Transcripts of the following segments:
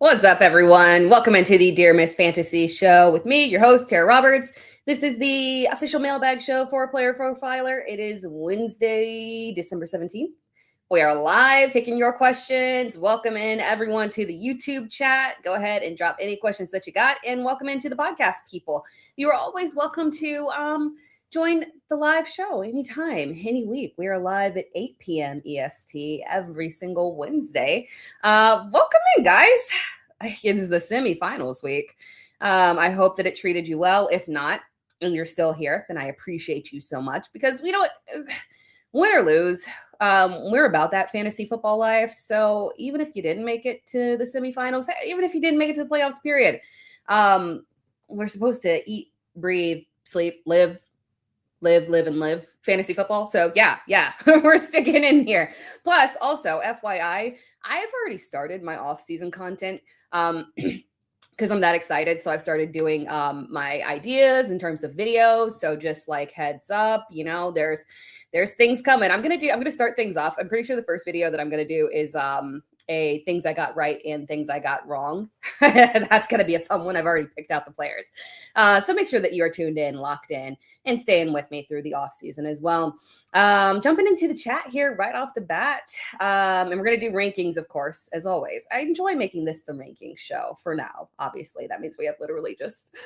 What's up, everyone? Welcome into the Dear Miss Fantasy Show with me, your host, Tara Roberts. This is the official mailbag show for Player Profiler. It is Wednesday, December 17th. We are live taking your questions. Welcome in, everyone, to the YouTube chat. Go ahead and drop any questions that you got, and welcome into the podcast, people. You are always welcome to join the live show anytime, any week. We are live at 8 p.m. EST every single Wednesday. Welcome in, guys. It is the semifinals week. I hope that it treated you well. If not, and you're still here, then I appreciate you so much because you know what? Win or lose, we're about that fantasy football life. So even if you didn't make it to the semifinals, even if you didn't make it to the playoffs, period, we're supposed to eat, breathe, sleep, live, and live fantasy football. So yeah, we're sticking in here. Plus, also, FYI, I have already started my off-season content because I'm that excited. So I've started doing my ideas in terms of videos. So just like heads up, you know, there's things coming. I'm gonna start things off. I'm pretty sure the first video that I'm gonna do is a things I got right and things I got wrong. That's going to be a fun one. I've already picked out the players. So make sure that you are tuned in, locked in, and staying with me through the off season as well. Jumping into the chat here right off the bat. And we're going to do rankings, of course, as always. I enjoy making this the ranking show for now. Obviously, that means we have literally just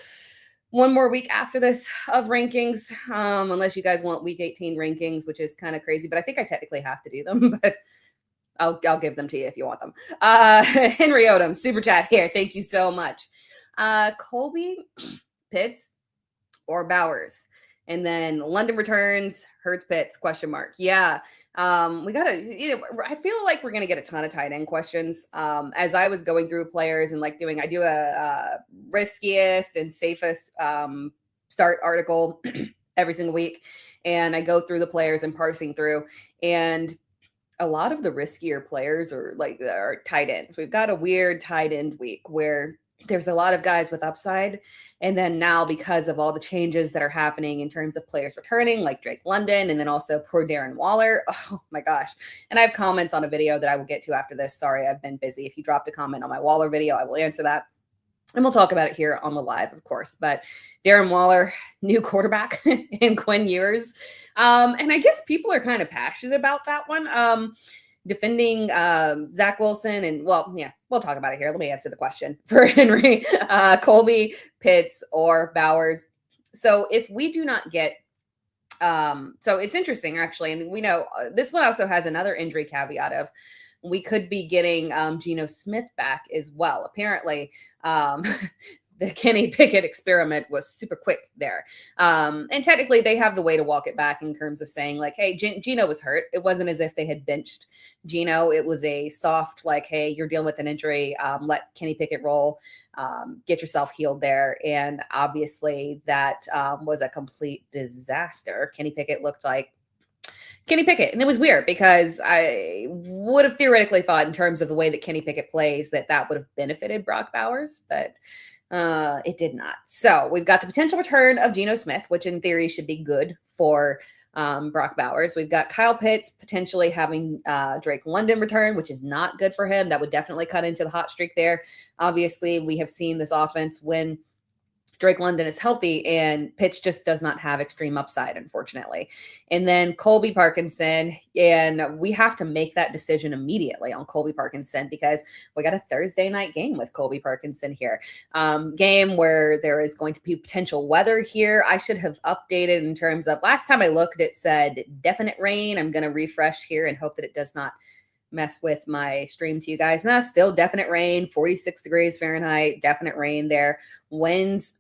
one more week after this of rankings, unless you guys want week 18 rankings, which is kind of crazy, but I think I technically have to do them, but I'll give them to you if you want them. Henry Odom, super chat here. Thank you so much. Colby, Pitts, or Bowers. And then London returns, Hurts, Pitts, question mark. Yeah. We got to, I feel like we're going to get a ton of tight end questions. As I was going through players and like I do a riskiest and safest start article every single week. And I go through the players and parsing through, and a lot of the riskier players are tight ends. We've got a weird tight end week where there's a lot of guys with upside. And then now, because of all the changes that are happening in terms of players returning, like Drake London, and then also poor Darren Waller. Oh my gosh. And I have comments on a video that I will get to after this. Sorry, I've been busy. If you dropped a comment on my Waller video, I will answer that. And we'll talk about it here on the live, of course. But Darren Waller, new quarterback in Quinn Ewers. And I guess people are kind of passionate about that one. Defending Zach Wilson. And, well, yeah, we'll talk about it here. Let me answer the question for Henry. Colby, Pitts, or Bowers. So if we do not get so it's interesting, actually. And we know this one also has another injury caveat of we could be getting Geno Smith back as well. Apparently, the Kenny Pickett experiment was super quick there. And technically, they have the way to walk it back in terms of saying, like, hey, Geno was hurt. It wasn't as if they had benched Geno. It was a soft, like, hey, you're dealing with an injury. Let Kenny Pickett roll. Get yourself healed there. And obviously, that was a complete disaster. Kenny Pickett looked like Kenny Pickett. And it was weird because I would have theoretically thought in terms of the way that Kenny Pickett plays that would have benefited Brock Bowers, but it did not. So we've got the potential return of Geno Smith, which in theory should be good for Brock Bowers. We've got Kyle Pitts potentially having Drake London return, which is not good for him. That would definitely cut into the hot streak there. Obviously, we have seen this offense when Drake London is healthy, and Pitts just does not have extreme upside, unfortunately. And then Colby Parkinson, and we have to make that decision immediately on Colby Parkinson because we got a Thursday night game with Colby Parkinson here. Game where there is going to be potential weather here. I should have updated in terms of last time I looked, it said definite rain. I'm going to refresh here and hope that it does not mess with my stream to you guys. Now, still definite rain, 46 degrees Fahrenheit, definite rain there. Winds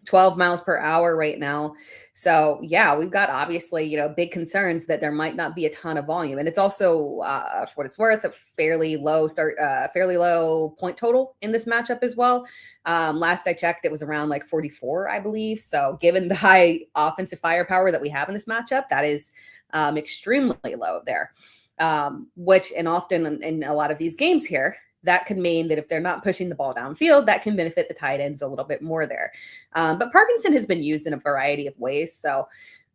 12 miles per hour right now. So yeah, we've got obviously, big concerns that there might not be a ton of volume. And it's also, for what it's worth, a fairly low point total in this matchup as well. Last I checked, it was around like 44, I believe. So given the high offensive firepower that we have in this matchup, that is extremely low there. Which, and often in a lot of these games here, that could mean that if they're not pushing the ball downfield, that can benefit the tight ends a little bit more there. But Parkinson has been used in a variety of ways. So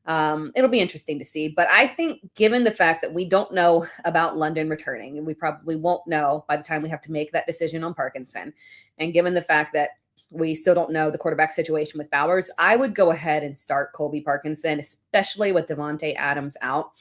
It'll be interesting to see. But I think given the fact that we don't know about London returning, and we probably won't know by the time we have to make that decision on Parkinson, and given the fact that we still don't know the quarterback situation with Bowers, I would go ahead and start Colby Parkinson, especially with Devontae Adams out.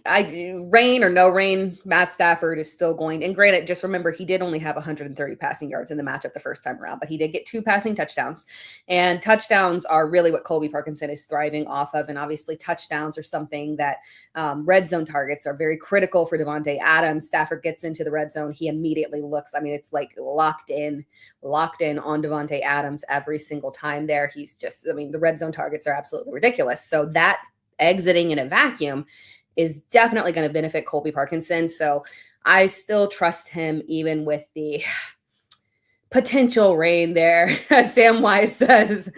Rain or no rain, Matt Stafford is still going. And granted, just remember, he did only have 130 passing yards in the matchup the first time around, but he did get 2 passing touchdowns. And touchdowns are really what Colby Parkinson is thriving off of. And obviously, touchdowns are something that red zone targets are very critical for Devontae Adams. Stafford gets into the red zone, he immediately looks. I mean, it's like locked in on Devontae Adams every single time there. He's just, I mean, the red zone targets are absolutely ridiculous. So that exiting in a vacuum is definitely going to benefit Colby Parkinson. So I still trust him even with the potential rain there. Sam Wise says,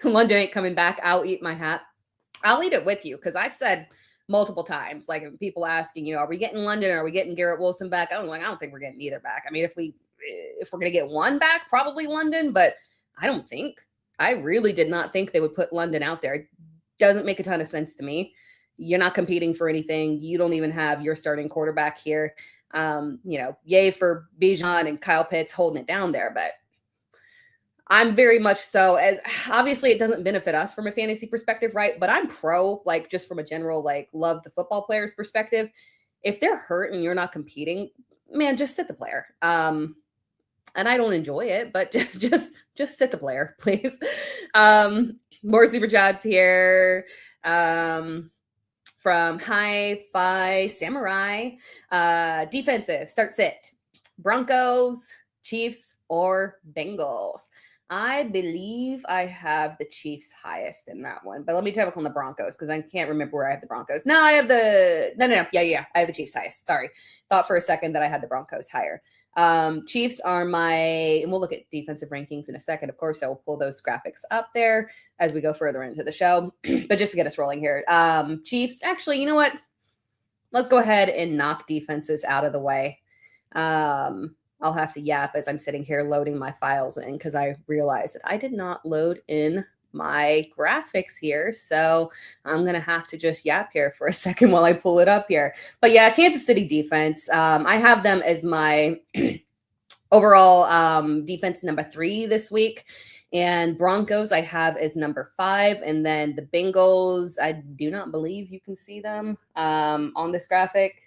London ain't coming back. I'll eat my hat. I'll eat it with you because I've said multiple times, like people asking, are we getting London? Or are we getting Garrett Wilson back? I'm like, I don't think we're getting either back. I mean, if we're going to get one back, probably London, but I really did not think they would put London out there. It doesn't make a ton of sense to me. You're not competing for anything. You don't even have your starting quarterback here. Yay for Bijan and Kyle Pitts holding it down there, but I'm very much so, as obviously it doesn't benefit us from a fantasy perspective, right? But I'm pro, like just from a general, like love the football players perspective. If they're hurt and you're not competing, man, just sit the player. And I don't enjoy it, but just sit the player, please. More super chats here. From Hi-Fi Samurai. Defensive, start sit. Broncos, Chiefs, or Bengals. I believe I have the Chiefs highest in that one, but let me check on the Broncos because I can't remember where I have the Broncos. No, I have Yeah, I have the Chiefs highest. Sorry. Thought for a second that I had the Broncos higher. Chiefs are and we'll look at defensive rankings in a second. Of course, I will pull those graphics up there as we go further into the show, but just to get us rolling here, Chiefs, actually, you know what? Let's go ahead and knock defenses out of the way. I'll have to yap as I'm sitting here loading my files in because I realized that I did not load in my graphics here. So I'm going to have to just yap here for a second while I pull it up here. But yeah, Kansas City defense, I have them as my overall defense number 3 this week. And Broncos I have as number 5. And then the Bengals, I do not believe you can see them on this graphic.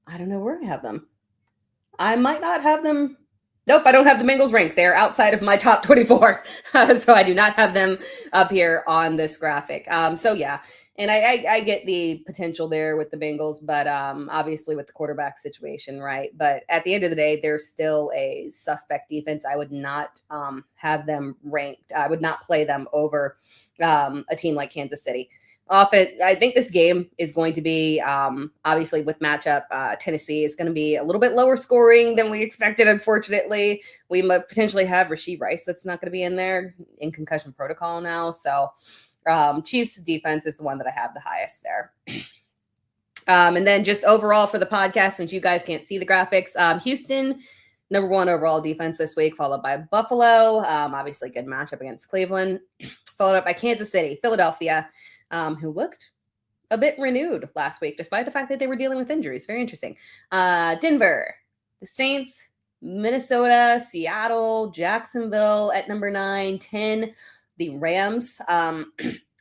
I don't know where I have them. I might not have them. Nope, I don't have the Bengals ranked. They're outside of my top 24. So I do not have them up here on this graphic. So yeah, and I get the potential there with the Bengals, but obviously with the quarterback situation, right? But at the end of the day, they're still a suspect defense. I would not have them ranked. I would not play them over a team like Kansas City. I think this game is going to be, obviously with matchup, Tennessee is going to be a little bit lower scoring than we expected, unfortunately. We might potentially have Rashee Rice that's not going to be in there in concussion protocol now. So Chiefs defense is the one that I have the highest there. And then just overall for the podcast, since you guys can't see the graphics, Houston, number 1 overall defense this week, followed by Buffalo. Obviously good matchup against Cleveland. Followed up by Kansas City, Philadelphia, who looked a bit renewed last week, despite the fact that they were dealing with injuries. Very interesting. Denver, the Saints, Minnesota, Seattle, Jacksonville at number 9, 10, the Rams.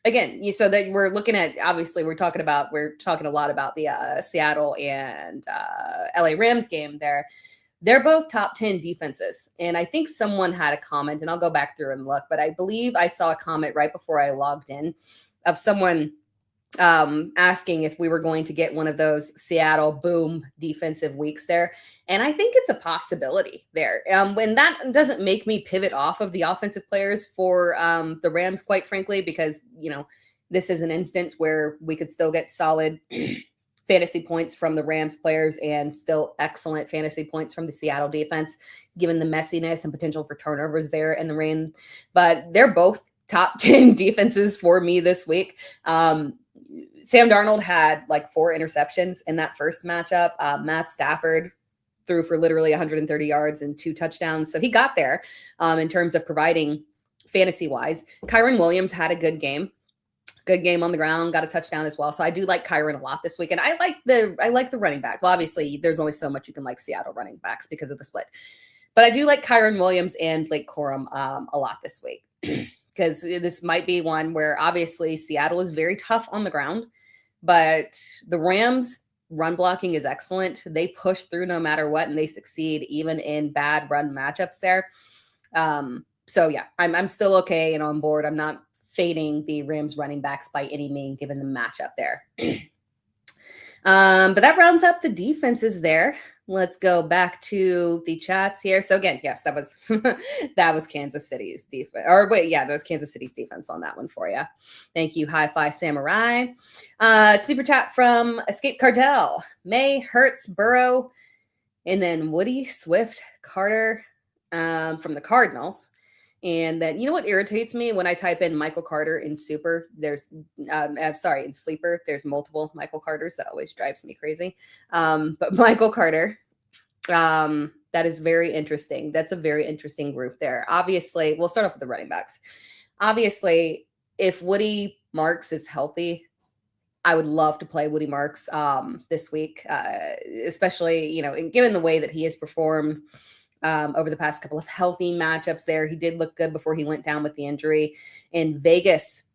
Again, so that we're looking at, obviously we're talking a lot about the Seattle and LA Rams game there. They're both top 10 defenses. And I think someone had a comment, and I'll go back through and look, but I believe I saw a comment right before I logged in of someone asking if we were going to get one of those Seattle boom defensive weeks there. And I think it's a possibility there. When that doesn't make me pivot off of the offensive players for the Rams, quite frankly, because, this is an instance where we could still get solid fantasy points from the Rams players and still excellent fantasy points from the Seattle defense, given the messiness and potential for turnovers there in the rain. But they're both top 10 defenses for me this week. Sam Darnold had like 4 interceptions in that first matchup. Matt Stafford threw for literally 130 yards and 2 touchdowns. So he got there in terms of providing fantasy-wise. Kyron Williams had a good game. Good game on the ground, got a touchdown as well. So I do like Kyron a lot this week. And I like the running back. Well, obviously, there's only so much you can like Seattle running backs because of the split. But I do like Kyron Williams and Blake Corum a lot this week. Because this might be one where obviously Seattle is very tough on the ground, but the Rams run blocking is excellent. They push through no matter what, and they succeed even in bad run matchups there. So yeah, I'm still okay and on board. I'm not fading the Rams running backs by any means, given the matchup there. But that rounds up the defenses there. Let's go back to the chats here. So again, yes, that was that was Kansas City's defense. Or wait, yeah, that was Kansas City's defense on that one for you. Thank you, Hi-Fi Samurai. Super chat from Escape Cartel. May, Hurts, Burrow, and then Woody, Swift, Carter from the Cardinals. And then, you know what irritates me when I type in Michael Carter in Super? There's, in Sleeper, there's multiple Michael Carters. That always drives me crazy. But Michael Carter, that is very interesting. That's a very interesting group there. Obviously, we'll start off with the running backs. Obviously, if Woody Marks is healthy, I would love to play Woody Marks this week, especially, given the way that he has performed over the past couple of healthy matchups there. He did look good before he went down with the injury. In Vegas,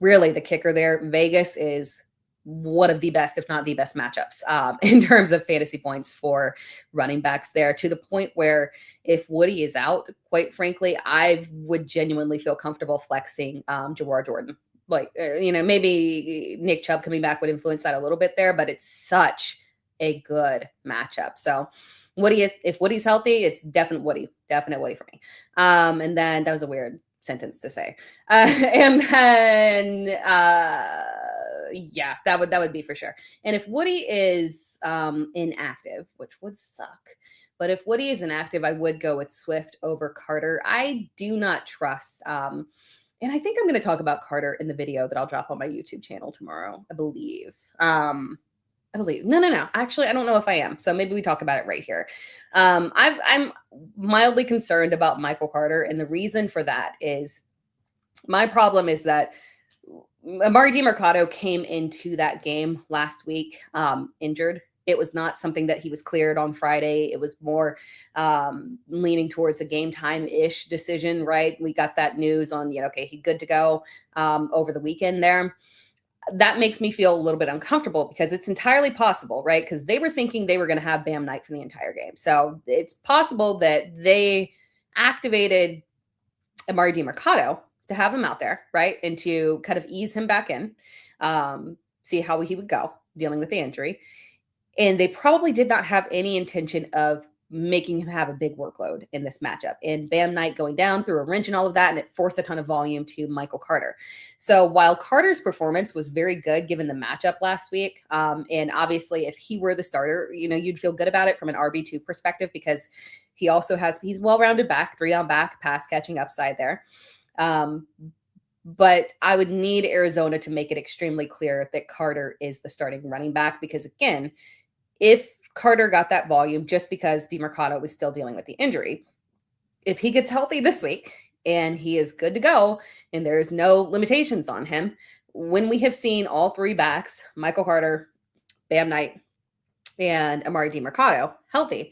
really the kicker there, Vegas is one of the best, if not the best matchups in terms of fantasy points for running backs there, to the point where if Woody is out, quite frankly, I would genuinely feel comfortable flexing Jawar Jordan. Maybe Nick Chubb coming back would influence that a little bit there, but it's such a good matchup. So Woody, if Woody's healthy, it's definite Woody for me. And then that was a weird sentence to say. And then, yeah, that would be for sure. And if Woody is inactive, which would suck, but if Woody is inactive, I would go with Swift over Carter. I do not trust. And I think I'm going to talk about Carter in the video that I'll drop on my YouTube channel tomorrow, I believe. No. Actually, I don't know if I am. So maybe we talk about it right here. I'm mildly concerned about Michael Carter. And the reason for that is my problem is that Amari DiMercato came into that game last week injured. It was not something that he was cleared on Friday. It was more leaning towards a game time-ish decision, right? We got that news on, okay, he's good to go over the weekend there. That makes me feel a little bit uncomfortable because it's entirely possible, right? Because they were thinking they were going to have Bam Knight for the entire game. So it's possible that they activated Amari DiMercato to have him out there, right? And to kind of ease him back in, see how he would go dealing with the injury. And they probably did not have any intention of making him have a big workload in this matchup. And Bam Knight going down through a wrench and all of that, and it forced a ton of volume to Michael Carter. So while Carter's performance was very good given the matchup last week, and obviously if he were the starter, you'd feel good about it from an RB2 perspective because he also he's well-rounded back, 3-on back, pass catching upside there. But I would need Arizona to make it extremely clear that Carter is the starting running back because, again, if Carter got that volume just because DiMercato was still dealing with the injury, if he gets healthy this week and he is good to go and there's no limitations on him, when we have seen all three backs, Michael Carter, Bam Knight, and Amari DiMercato healthy,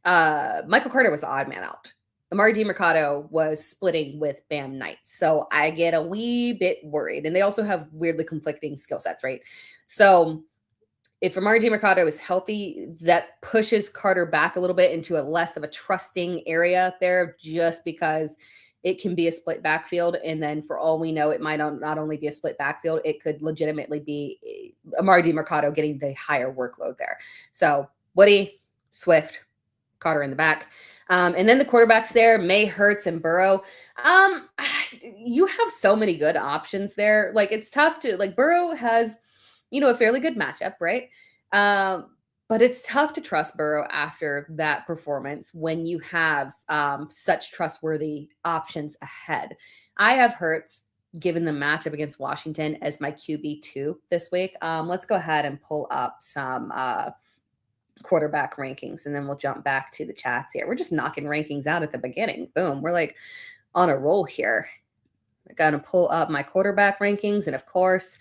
Michael Carter was the odd man out. Amari DiMercato was splitting with Bam Knight. So I get a wee bit worried. And they also have weirdly conflicting skill sets, right? So if Amari DiMercato is healthy, that pushes Carter back a little bit into a less of a trusting area there just because it can be a split backfield. And then for all we know, it might not only be a split backfield, it could legitimately be Amari DiMercato getting the higher workload there. So Woody, Swift, Carter in the back. And then the quarterbacks there, May, Hurts, and Burrow. You have so many good options there. Like, it's tough to, Burrow has, a fairly good matchup, right? But it's tough to trust Burrow after that performance when you have such trustworthy options ahead. I have Hurts, given the matchup against Washington, as my QB2 this week. Let's go ahead and pull up some quarterback rankings, and then we'll jump back to the chats here. We're just knocking rankings out at the beginning. Boom. We're on a roll here. I got to pull up my quarterback rankings. And of course,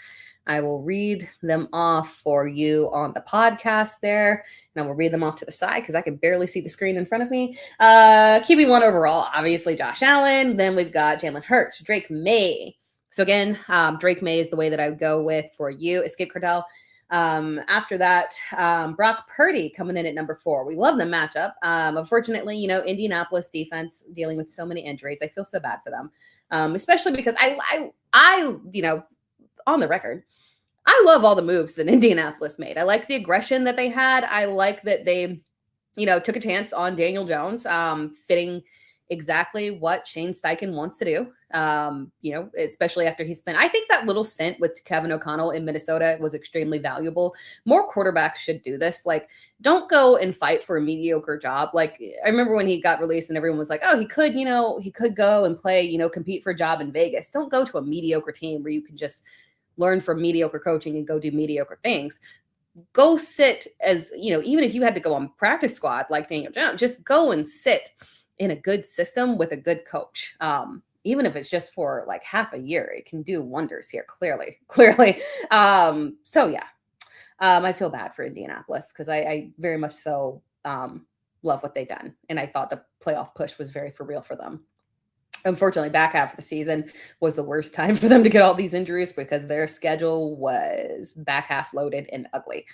I will read them off for you on the podcast there. And I will read them off to the side because I can barely see the screen in front of me. QB1 overall, obviously Josh Allen. Then we've got Jalen Hurts, Drake May. So again, Drake May is the way that I would go with for you. Escape Cordell. After that, Brock Purdy coming in at number 4. We love the matchup. Unfortunately, Indianapolis defense dealing with so many injuries. I feel so bad for them. Especially because I on the record, I love all the moves that Indianapolis made. I like the aggression that they had. I like that they, took a chance on Daniel Jones, fitting exactly what Shane Steichen wants to do. Especially after he spent, I think that little stint with Kevin O'Connell in Minnesota was extremely valuable. More quarterbacks should do this. Like, don't go and fight for a mediocre job. Like, I remember when he got released and everyone was like, oh, he could go and play, compete for a job in Vegas. Don't go to a mediocre team where you can just learn from mediocre coaching and go do mediocre things. Go sit as, even if you had to go on practice squad like Daniel Jones, just go and sit in a good system with a good coach. Even if it's just for like half a year, it can do wonders here. Clearly. I feel bad for Indianapolis because I very much so love what they've done. And I thought the playoff push was very for real for them. Unfortunately, back half of the season was the worst time for them to get all these injuries because their schedule was back half loaded and ugly.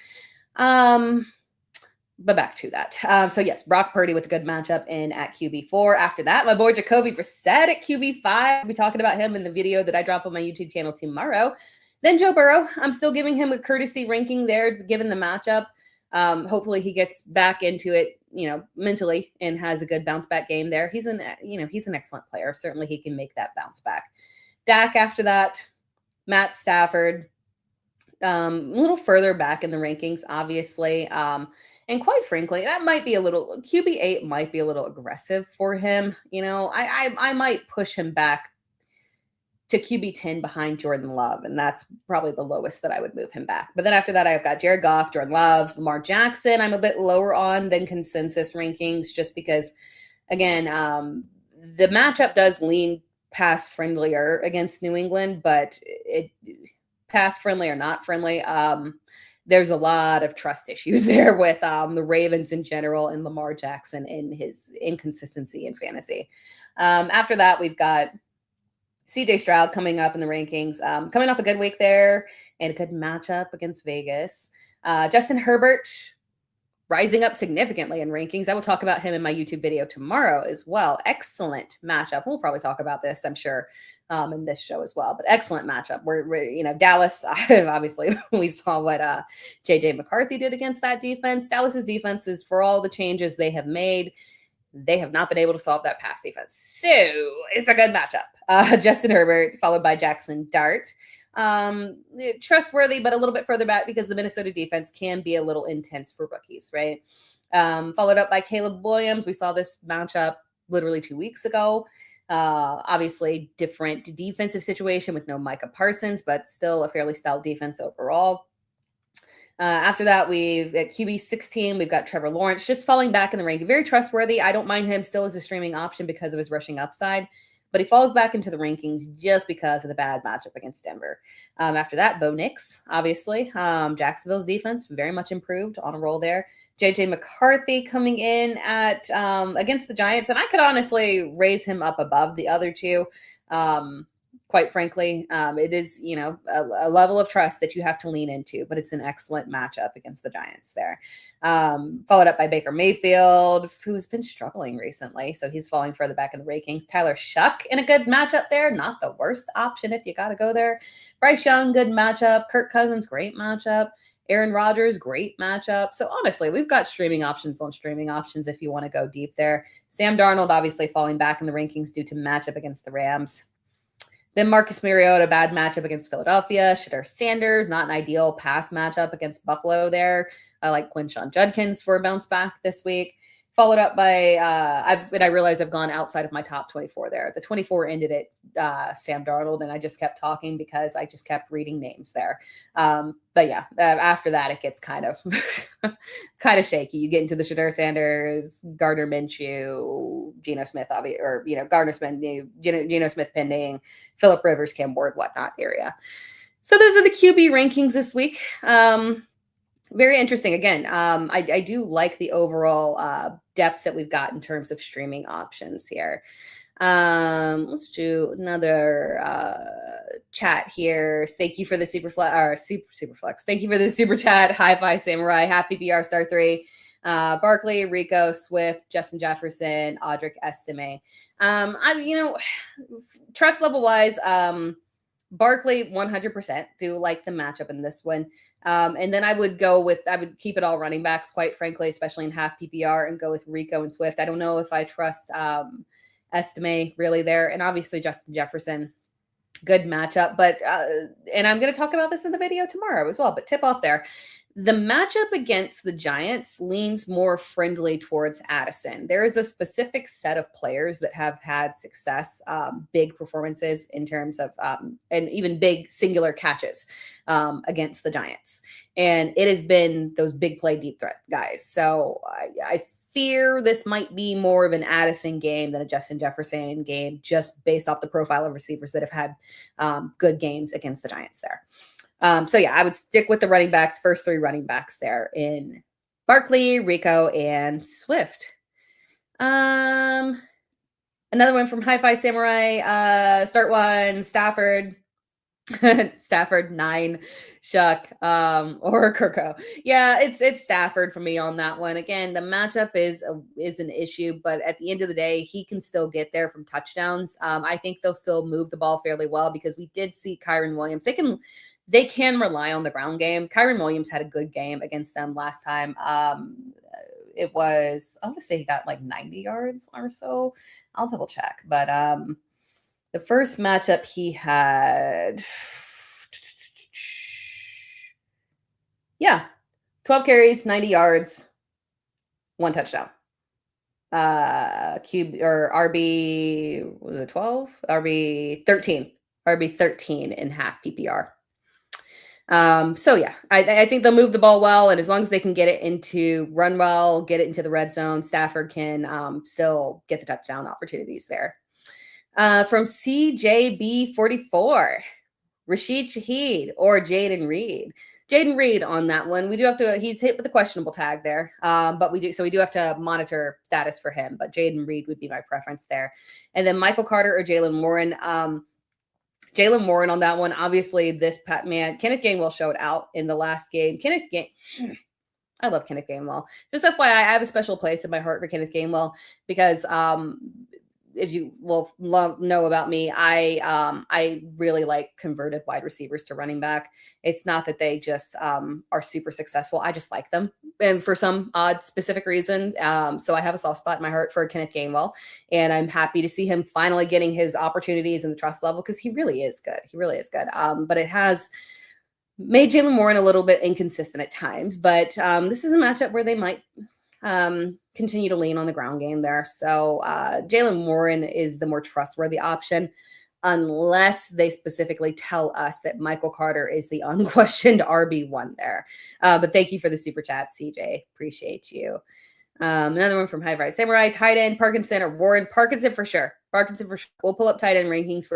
But back to that. So yes, Brock Purdy with a good matchup in at QB4. After that, my boy Jacoby Brissett at QB5. I'll be talking about him in the video that I drop on my YouTube channel tomorrow. Then Joe Burrow. I'm still giving him a courtesy ranking there, given the matchup. Hopefully he gets back into it, mentally and has a good bounce back game there. He's an excellent player. Certainly he can make that bounce back. Dak after that, Matt Stafford, a little further back in the rankings, obviously. And quite frankly, that might be a little, QB8 might be a little aggressive for him. I might push him back to QB10 behind Jordan Love, and that's probably the lowest that I would move him back. But then after that, I've got Jared Goff, Jordan Love, Lamar Jackson. I'm a bit lower on than consensus rankings just because, again, the matchup does lean pass friendlier against New England, but pass friendly or not friendly, there's a lot of trust issues there with the Ravens in general and Lamar Jackson in his inconsistency in fantasy. After that, we've got CJ Stroud coming up in the rankings, coming off a good week there and a good matchup against Vegas. Justin Herbert rising up significantly in rankings. I will talk about him in my YouTube video tomorrow as well. Excellent matchup. We'll probably talk about this, I'm sure, in this show as well. But excellent matchup. We're Dallas, obviously, we saw what JJ McCarthy did against that defense. Dallas's defense is, for all the changes they have made, they have not been able to solve that pass defense. So it's a good matchup. Justin Herbert, followed by Jackson Dart. Trustworthy, but a little bit further back because the Minnesota defense can be a little intense for rookies, right? Followed up by Caleb Williams. We saw this matchup literally 2 weeks ago. Obviously, different defensive situation with no Micah Parsons, but still a fairly stout defense overall. After that, we've at QB 16, we've got Trevor Lawrence just falling back in the ranking. Very trustworthy. I don't mind him still as a streaming option because of his rushing upside, but he falls back into the rankings just because of the bad matchup against Denver. After that, Bo Nix, obviously. Jacksonville's defense very much improved, on a roll there. JJ McCarthy coming in at against the Giants, and I could honestly raise him up above the other two. Quite frankly, it is, a level of trust that you have to lean into, but it's an excellent matchup against the Giants there. Followed up by Baker Mayfield, who's been struggling recently, so he's falling further back in the rankings. Tyler Shuck in a good matchup there, not the worst option if you got to go there. Bryce Young, good matchup. Kirk Cousins, great matchup. Aaron Rodgers, great matchup. So honestly, we've got streaming options on streaming options if you want to go deep there. Sam Darnold obviously falling back in the rankings due to matchup against the Rams. Then Marcus Mariota, bad matchup against Philadelphia. Shedeur Sanders, not an ideal pass matchup against Buffalo there. I like Quinshon Judkins for a bounce back this week. Followed up by I realized I've gone outside of my top 24 there. The 24 ended at Sam Darnold, and I just kept talking because I just kept reading names there. But yeah, after that it gets kind of kind of shaky. You get into the Shedeur Sanders, Gardner Minshew, Geno Smith, obviously, or Gardner Smith, Geno Smith pending, Phillip Rivers, Cam Ward, whatnot area. So those are the QB rankings this week. Very interesting. Again, I do like the overall depth that we've got in terms of streaming options here. Let's do another chat here. Thank you for the super flex. Thank you for the super chat. Hi-Fi Samurai, Half-PPR Star 3. Barkley, Rico, Swift, Justin Jefferson, Audric Estime. Trust level wise, Barkley 100% do like the matchup in this one. And then I would keep it all running backs, quite frankly, especially in half PPR, and go with Rico and Swift. I don't know if I trust Estime really there. And obviously Justin Jefferson, good matchup. But, and I'm going to talk about this in the video tomorrow as well, but tip off there. The matchup against the Giants leans more friendly towards Addison. There is a specific set of players that have had success, big performances in terms of, and even big singular catches against the Giants. And it has been those big play, deep threat guys. So I fear this might be more of an Addison game than a Justin Jefferson game, just based off the profile of receivers that have had good games against the Giants there. So yeah, I would stick with the running backs, first three running backs there in Barkley, Rico, and Swift. Another one from Hi-Fi Samurai, start one, Stafford. Stafford 9, Shuck, or Kirko. Yeah, it's Stafford for me on that one. Again, the matchup is an issue, but at the end of the day, he can still get there from touchdowns. I think they'll still move the ball fairly well because we did see Kyren Williams. They can rely on the ground game. Kyren Williams had a good game against them last time. It was, I want to say he got like 90 yards or so. I'll double check. But the first matchup he had, 12 carries, 90 yards, 1 touchdown. RB, was it 12? RB 13. RB 13 in half PPR. So yeah, I think they'll move the ball well, and as long as they can get it run well, get it into the red zone, Stafford can still get the touchdown opportunities there. From CJB44, Rashid Shaheed or Jaden Reed. Jaden Reed on that one. We do have to, he's hit with a questionable tag there. But we do have to monitor status for him, but Jaden Reed would be my preference there. And then Michael Carter or Jalen Warren. Jalen Warren on that one. Obviously, Kenneth Gainwell showed out in the last game. I love Kenneth Gainwell. Just FYI, I have a special place in my heart for Kenneth Gainwell because if you will know about me, I really like converted wide receivers to running back. It's not that they just are super successful. I just like them, and for some odd specific reason. So I have a soft spot in my heart for Kenneth Gainwell, and I'm happy to see him finally getting his opportunities in the trust level because he really is good. He really is good. But it has made Jalen Warren a little bit inconsistent at times. But this is a matchup where they might continue to lean on the ground game there. So Jalen Warren is the more trustworthy option unless they specifically tell us that Michael Carter is the unquestioned RB1 there. But thank you for the super chat, CJ. Appreciate you. Another one from Hi-Fi Samurai, tight end, Parkinson or Warren. Parkinson for sure. We'll pull up tight end rankings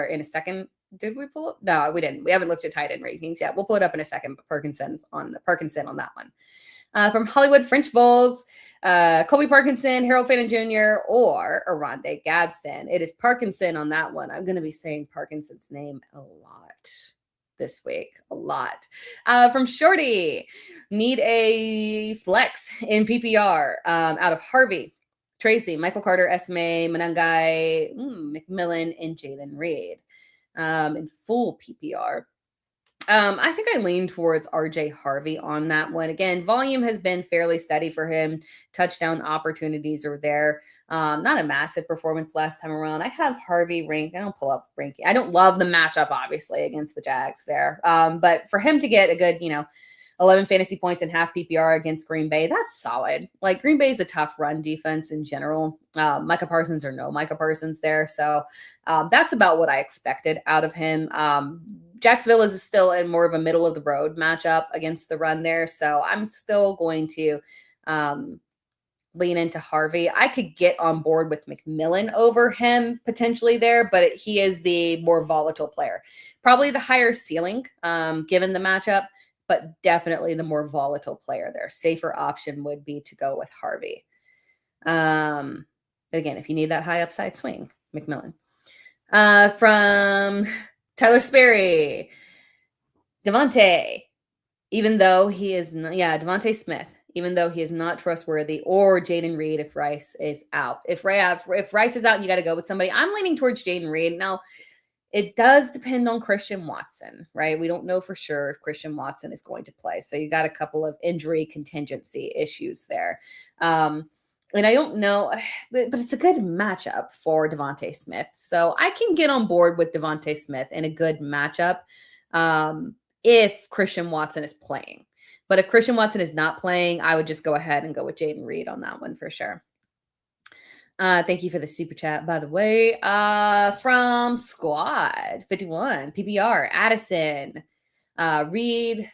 in a second. Did we pull up? No, we didn't. We haven't looked at tight end rankings yet. We'll pull it up in a second, but Parkinson on that one. From Hollywood French Bulls, Colby Parkinson, Harold Fannin Jr., or Aronde Gadsden. It is Parkinson on that one. I'm going to be saying Parkinson's name a lot this week. A lot. From Shorty, need a flex in PPR out of Harvey, Tracy, Michael Carter, Esme, Manungai, McMillan, and Jalen Reed. In full PPR. I think I lean towards RJ Harvey on that one. Again, volume has been fairly steady for him. Touchdown opportunities are there. Not a massive performance last time around. I have Harvey ranked. I don't pull up ranking. I don't love the matchup, obviously, against the Jags there. But for him to get a good, 11 fantasy points and half PPR against Green Bay. That's solid. Like Green Bay is a tough run defense in general. Micah Parsons or no Micah Parsons there. So that's about what I expected out of him. Jacksonville is still in more of a middle of the road matchup against the run there. So I'm still going to lean into Harvey. I could get on board with McMillan over him potentially there, but he is the more volatile player. Probably the higher ceiling given the matchup, but definitely the more volatile player there. Safer option would be to go with Harvey. But again, if you need that high upside swing, McMillan. From Tyler Sperry, Devontae, even though he is not, Devontae Smith, even though he is not trustworthy, or Jaden Reed if Rice is out. If Rice is out, you got to go with somebody. I'm leaning towards Jaden Reed. Now, it does depend on Christian Watson, right? We don't know for sure if Christian Watson is going to play. So you got a couple of injury contingency issues there. And I don't know, but it's a good matchup for Devontae Smith. So I can get on board with Devontae Smith in a good matchup if Christian Watson is playing. But if Christian Watson is not playing, I would just go ahead and go with Jaden Reed on that one for sure. Thank you for the super chat, by the way. From Squad 51, PPR, Addison, Reed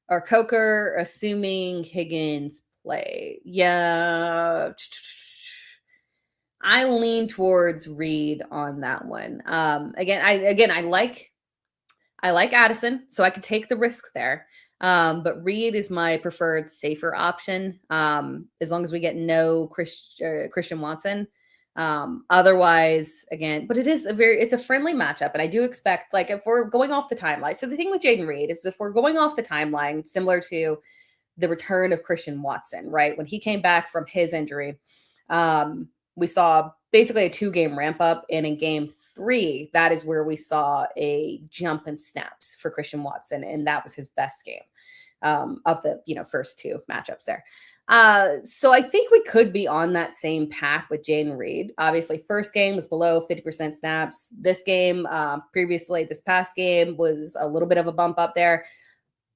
or Coker, assuming Higgins play. Yeah. I lean towards Reed on that one. I like Addison, so I could take the risk there. But Reed is my preferred safer option. As long as we get no Christian Watson. Otherwise, again, but it's a friendly matchup. And I do expect, like, if we're going off the timeline. So the thing with Jaden Reed is if we're going off the timeline, similar to the return of Christian Watson, right? When he came back from his injury, we saw basically a 2-game ramp up, and in game 3, that is where we saw a jump in snaps for Christian Watson, and that was his best game of the first 2 matchups there. So I think we could be on that same path with Jaden Reed. Obviously, first game was below 50% snaps. This game, this past game was a little bit of a bump up there,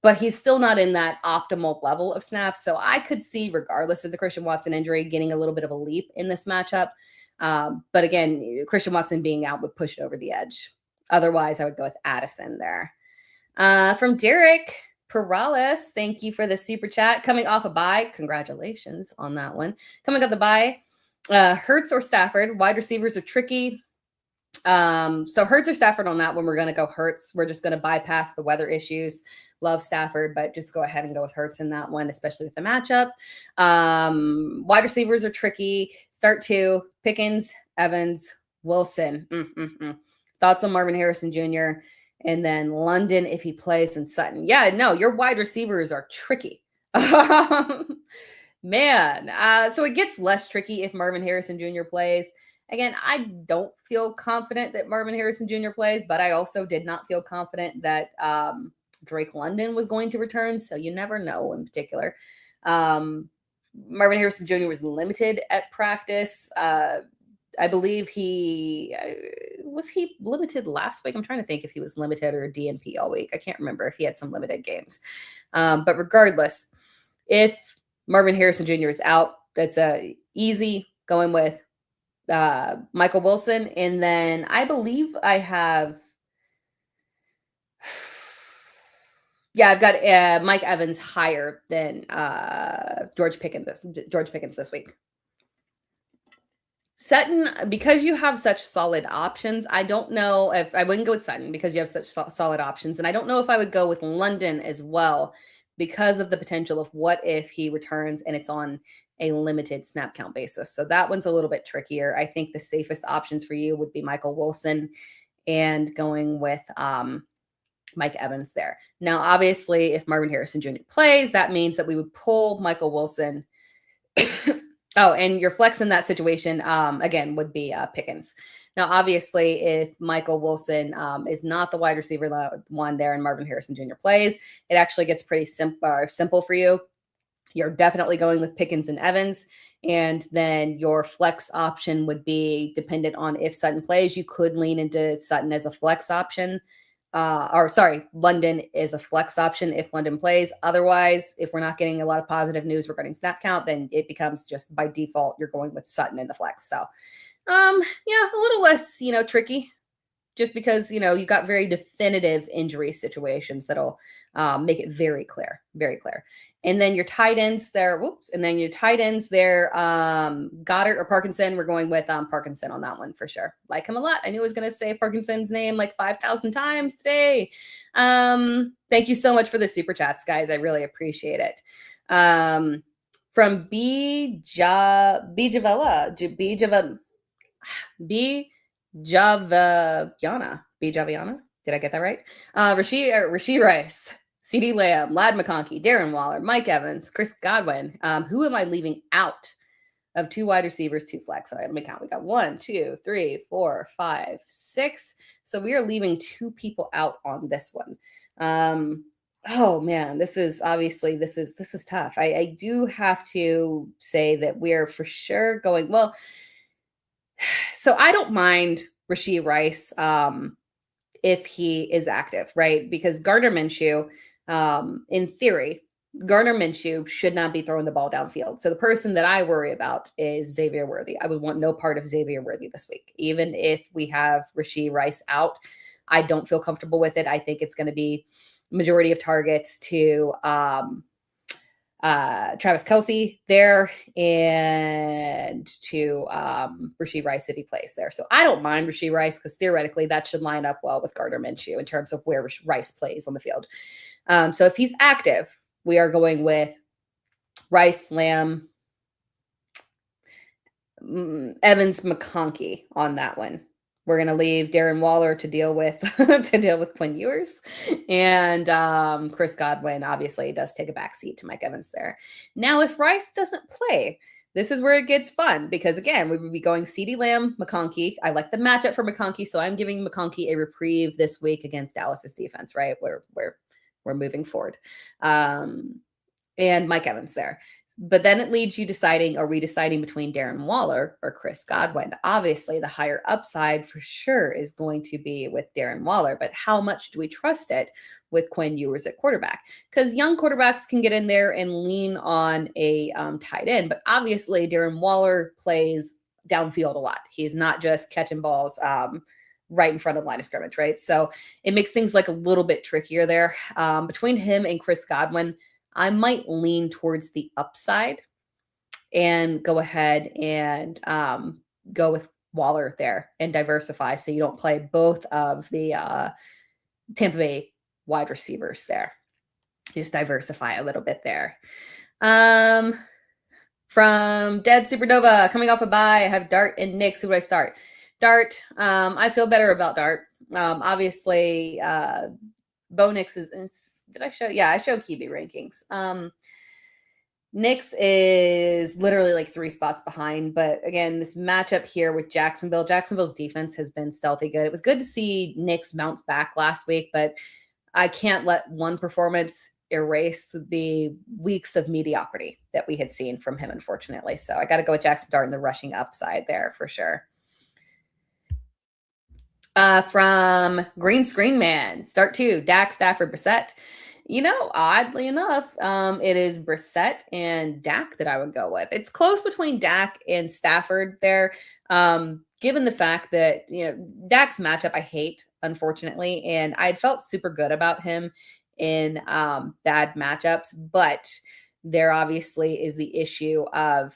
but he's still not in that optimal level of snaps. So I could see, regardless of the Christian Watson injury, getting a little bit of a leap in this matchup. But again, Christian Watson being out would push it over the edge. Otherwise, I would go with Addison there. From Derek Perales, thank you for the super chat. Coming off a bye, congratulations on that one. Coming off the bye, Hurts or Stafford, wide receivers are tricky. So Hurts or Stafford on that one, we're going to go Hurts. We're just going to bypass the weather issues. Love Stafford, but just go ahead and go with Hurts in that one, especially with the matchup. Wide receivers are tricky. Start 2, Pickens, Evans, Wilson. Thoughts on Marvin Harrison Jr., and then London if he plays, and Sutton. Yeah, no, your wide receivers are tricky. Man. So it gets less tricky if Marvin Harrison Jr. plays. Again, I don't feel confident that Marvin Harrison Jr. plays, but I also did not feel confident that Drake London was going to return. So you never know in particular. Marvin Harrison Jr. was limited at practice. I believe was he limited last week? I'm trying to think if he was limited or DNP all week. I can't remember if he had some limited games. But regardless, if Marvin Harrison Jr. is out, that's easy going with Michael Wilson. And then I believe I have, I've got Mike Evans higher than George Pickens this week. Sutton, because you have such solid options, I don't know if I wouldn't go with Sutton because you have such solid options. And I don't know if I would go with London as well because of the potential of what if he returns and it's on a limited snap count basis. So that one's a little bit trickier. I think the safest options for you would be Michael Wilson and going with Mike Evans there. Now, obviously, if Marvin Harrison Jr. plays, that means that we would pull Michael Wilson. Oh, and your flex in that situation, again, would be Pickens. Now, obviously, if Michael Wilson is not the wide receiver one there and Marvin Harrison Jr. plays, it actually gets pretty simple for you. You're definitely going with Pickens and Evans. And then your flex option would be dependent on if Sutton plays. You could lean into Sutton as a flex option. London is a flex option if London plays. Otherwise, if we're not getting a lot of positive news regarding snap count, then it becomes just by default, you're going with Sutton in the flex. So, yeah, a little less, tricky just because you've got very definitive injury situations that'll make it very clear, very clear. And then your tight ends there, Goddard or Parkinson. We're going with Parkinson on that one for sure. Like him a lot. I knew I was going to say Parkinson's name like 5,000 times today. Thank you so much for the super chats, guys. I really appreciate it. From Javiana. Did I get that right? Rasheed Rice, CD Lamb, Lad McConkey, Darren Waller, Mike Evans, Chris Godwin. Who am I leaving out of 2 wide receivers, 2 flex? All right, let me count. We got 1, 2, 3, 4, 5, 6. So we are leaving 2 people out on this one. Oh man, this is tough. I do have to say that we are for sure going well. So I don't mind Rasheed Rice if he is active, right? Because Gardner Minshew, in theory, Gardner Minshew should not be throwing the ball downfield. So the person that I worry about is Xavier Worthy. I would want no part of Xavier Worthy this week. Even if we have Rasheed Rice out, I don't feel comfortable with it. I think it's going to be majority of targets to Travis Kelce there and to Rasheed Rice if he plays there. So I don't mind Rasheed Rice because theoretically that should line up well with Gardner Minshew in terms of where Rice plays on the field. So if he's active, we are going with Rice, Lamb, Evans, McConkey on that one. We're going to leave Darren Waller to deal with Quinn Ewers, and Chris Godwin obviously does take a backseat to Mike Evans there. Now, if Rice doesn't play, this is where it gets fun because again, we would be going CeeDee Lamb, McConkey. I like the matchup for McConkey, so I'm giving McConkey a reprieve this week against Dallas's defense. Right, we're moving forward, and Mike Evans there. But then it leaves you deciding, are we deciding between Darren Waller or Chris Godwin? Obviously, the higher upside for sure is going to be with Darren Waller, but how much do we trust it with Quinn Ewers at quarterback? Because young quarterbacks can get in there and lean on a tight end, but obviously Darren Waller plays downfield a lot. He's not just catching balls right in front of the line of scrimmage, right? So it makes things like a little bit trickier there. Between him and Chris Godwin, I might lean towards the upside and go ahead and go with Waller there and diversify so you don't play both of the Tampa Bay wide receivers there. Just diversify a little bit there. From Dead Supernova, coming off a bye, I have Dart and Nix. Who do I start? Dart. I feel better about Dart. Obviously, Bo Nix is did I show? Yeah, I showed QB rankings. Nix is literally like 3 spots behind. But again, this matchup here with Jacksonville, Jacksonville's defense has been stealthy good. It was good to see Nix bounce back last week, but I can't let one performance erase the weeks of mediocrity that we had seen from him, unfortunately. So I got to go with Jackson Dart and the rushing upside there for sure. From Green Screen Man, start 2, Dak, Stafford, Brissett. Oddly enough, it is Brissett and Dak that I would go with. It's close between Dak and Stafford there. Given the fact that, Dak's matchup I hate, unfortunately, and I felt super good about him in bad matchups, but there obviously is the issue of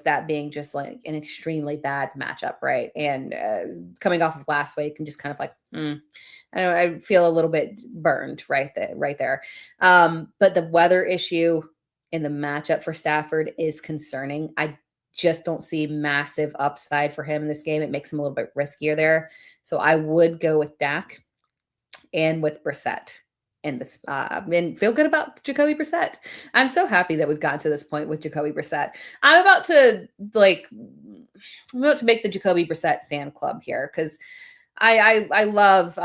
that being just like an extremely bad matchup, right? And coming off of last week, I'm just kind of like, I feel a little bit burned right there. But the weather issue in the matchup for Stafford is concerning. I just don't see massive upside for him in this game. It makes him a little bit riskier there. So I would go with Dak and with Brissett in this and feel good about Jacoby Brissett. I'm so happy that we've gotten to this point with Jacoby Brissett. I'm about to make the Jacoby Brissett fan club here because I love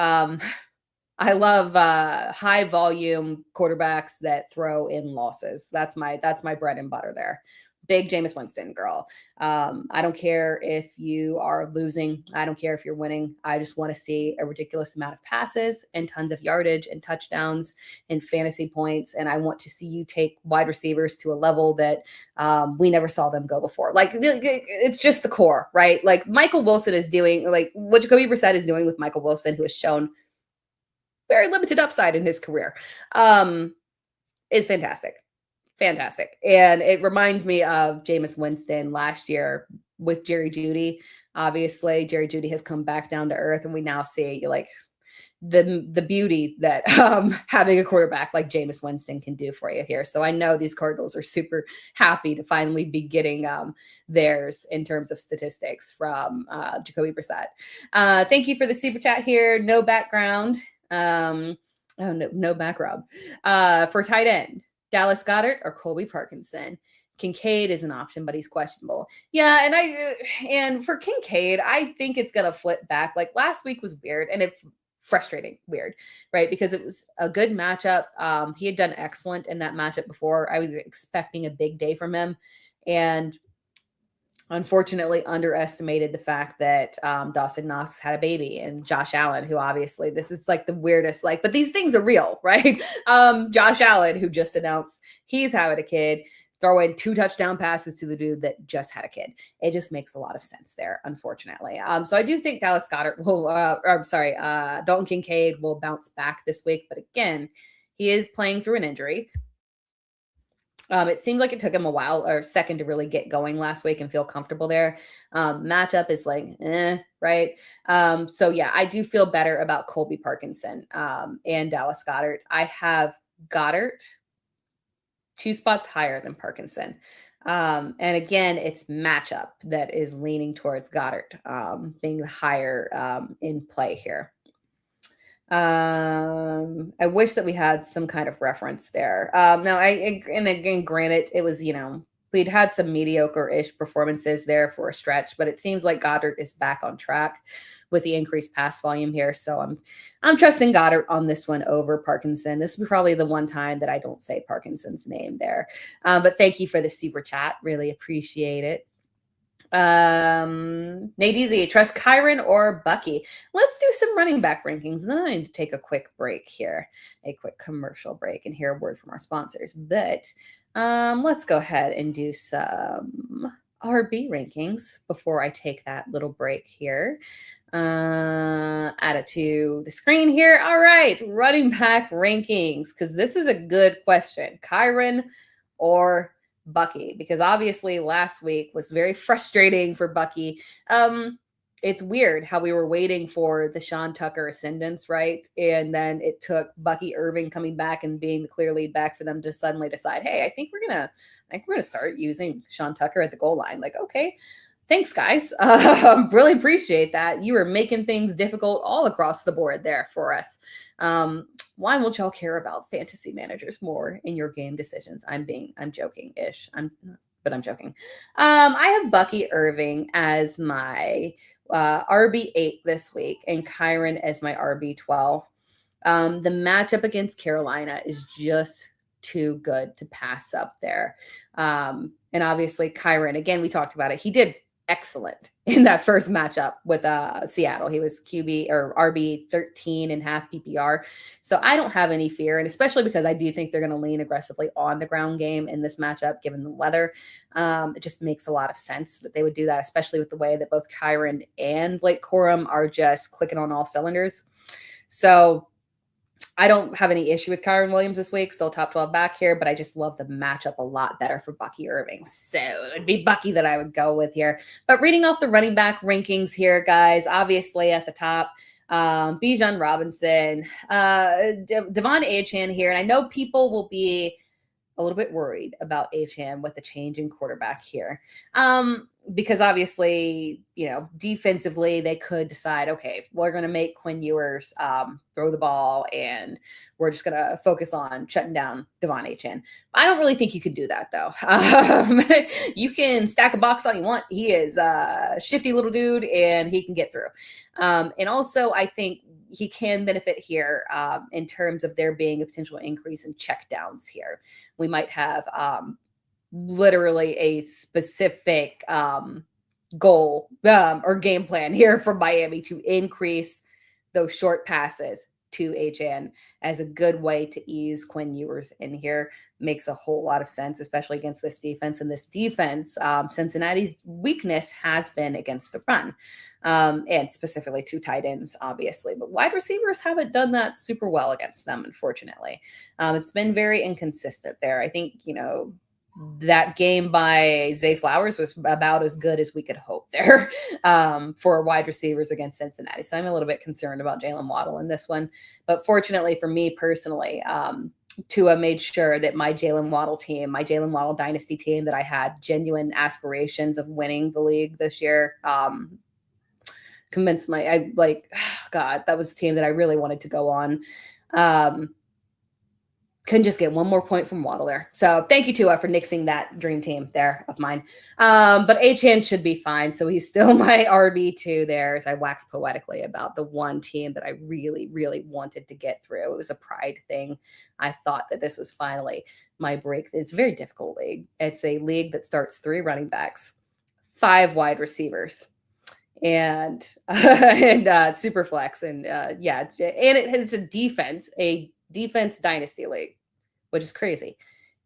high volume quarterbacks that throw in losses. That's my bread and butter there. big Jameis Winston girl. I don't care if you are losing. I don't care if you're winning. I just want to see a ridiculous amount of passes and tons of yardage and touchdowns and fantasy points. And I want to see you take wide receivers to a level that we never saw them go before. Like it's just the core, right? Like Michael Wilson is doing, like what Jacoby Brissett is doing with Michael Wilson, who has shown very limited upside in his career, is fantastic. Fantastic. And it reminds me of Jameis Winston last year with Jerry Jeudy. Obviously, Jerry Jeudy has come back down to earth, and we now see like the beauty that having a quarterback like Jameis Winston can do for you here. So I know these Cardinals are super happy to finally be getting theirs in terms of statistics from Jacoby Brissett. Thank you for the super chat here. No background. No background. For tight end, Dallas Goedert or Colby Parkinson. Kincaid is an option, but he's questionable. Yeah, and for Kincaid, I think it's gonna flip back. Like last week was weird, and frustrating, weird, right? Because it was a good matchup. He had done excellent in that matchup before. I was expecting a big day from him, and unfortunately underestimated the fact that Dawson Knox had a baby, and Josh Allen, who obviously this is like the weirdest, like, but these things are real, right? Josh Allen, who just announced he's having a kid, throwing 2 touchdown passes to the dude that just had a kid. It just makes a lot of sense there, unfortunately. So I do think Dallas Goedert will, Dalton Kincaid will bounce back this week, but again, he is playing through an injury. It seemed like it took him a while or a second to really get going last week and feel comfortable there. Matchup is like, right? So yeah, I do feel better about Colby Parkinson and Dallas Goedert. I have Goedert 2 spots higher than Parkinson. And again, it's matchup that is leaning towards Goedert being the higher in play here. I wish that we had some kind of reference there. Now and again, granted, it was, we'd had some mediocre-ish performances there for a stretch, but it seems like Goddard is back on track with the increased pass volume here. So I'm trusting Goddard on this one over Parkinson. This will be probably the one time that I don't say Parkinson's name there. But thank you for the super chat. Really appreciate it. Nadezi, trust Kyron or Bucky? Let's do some running back rankings, and then I need to take a quick break here, a quick commercial break, and hear a word from our sponsors. But let's go ahead and do some RB rankings before I take that little break here. Add it to the screen here. All right, running back rankings, because this is a good question. Kyron or Bucky, because obviously last week was very frustrating for Bucky. It's weird how we were waiting for the Sean Tucker ascendance, right? And then it took Bucky Irving coming back and being the clear lead back for them to suddenly decide, hey, I think we're gonna start using Sean Tucker at the goal line. Like, okay, thanks, guys. Really appreciate that. You were making things difficult all across the board there for us. Why won't y'all care about fantasy managers more in your game decisions? I'm joking-ish. But I'm joking. I have Bucky Irving as my RB8 this week and Kyron as my RB12. The matchup against Carolina is just too good to pass up there. And obviously Kyron, again, we talked about it. He did excellent in that first matchup with Seattle. He was QB or RB 13 in half PPR. So I don't have any fear, and especially because I do think they're going to lean aggressively on the ground game in this matchup, given the weather. It just makes a lot of sense that they would do that, especially with the way that both Kyron and Blake Corum are just clicking on all cylinders. So I don't have any issue with Kyron Williams this week, still top 12 back here, but I just love the matchup a lot better for Bucky Irving. So it would be Bucky that I would go with here. But reading off the running back rankings here, guys, obviously at the top, Bijan Robinson, Devon Achane here. And I know people will be a little bit worried about Achane with the change in quarterback here. Because obviously, defensively, they could decide, okay, we're going to make Quinn Ewers throw the ball, and we're just going to focus on shutting down Devon Achane. I don't really think you could do that, though. You can stack a box all you want. He is a shifty little dude, and he can get through. And also, I think he can benefit here in terms of there being a potential increase in checkdowns here. We might have literally a specific goal or game plan here for Miami to increase those short passes to HN as a good way to ease Quinn Ewers in here. Makes a whole lot of sense, especially against this defense. And this defense, Cincinnati's weakness has been against the run, and specifically two tight ends, obviously. But wide receivers haven't done that super well against them, unfortunately. It's been very inconsistent there. I think, that game by Zay Flowers was about as good as we could hope there for wide receivers against Cincinnati. So I'm a little bit concerned about Jalen Waddle in this one. But fortunately for me personally, Tua made sure that my Jalen Waddle team, my Jalen Waddle dynasty team that I had genuine aspirations of winning the league this year, convinced God, that was a team that I really wanted to go on. Couldn't just get one more point from Waddle there. So thank you, Tua, for nixing that dream team there of mine. But Achane should be fine. So he's still my RB2 there as I wax poetically about the one team that I really, really wanted to get through. It was a pride thing. I thought that this was finally my break. It's a very difficult league. It's a league that starts 3 running backs, 5 wide receivers, and super flex. And and it has a defense dynasty league, which is crazy.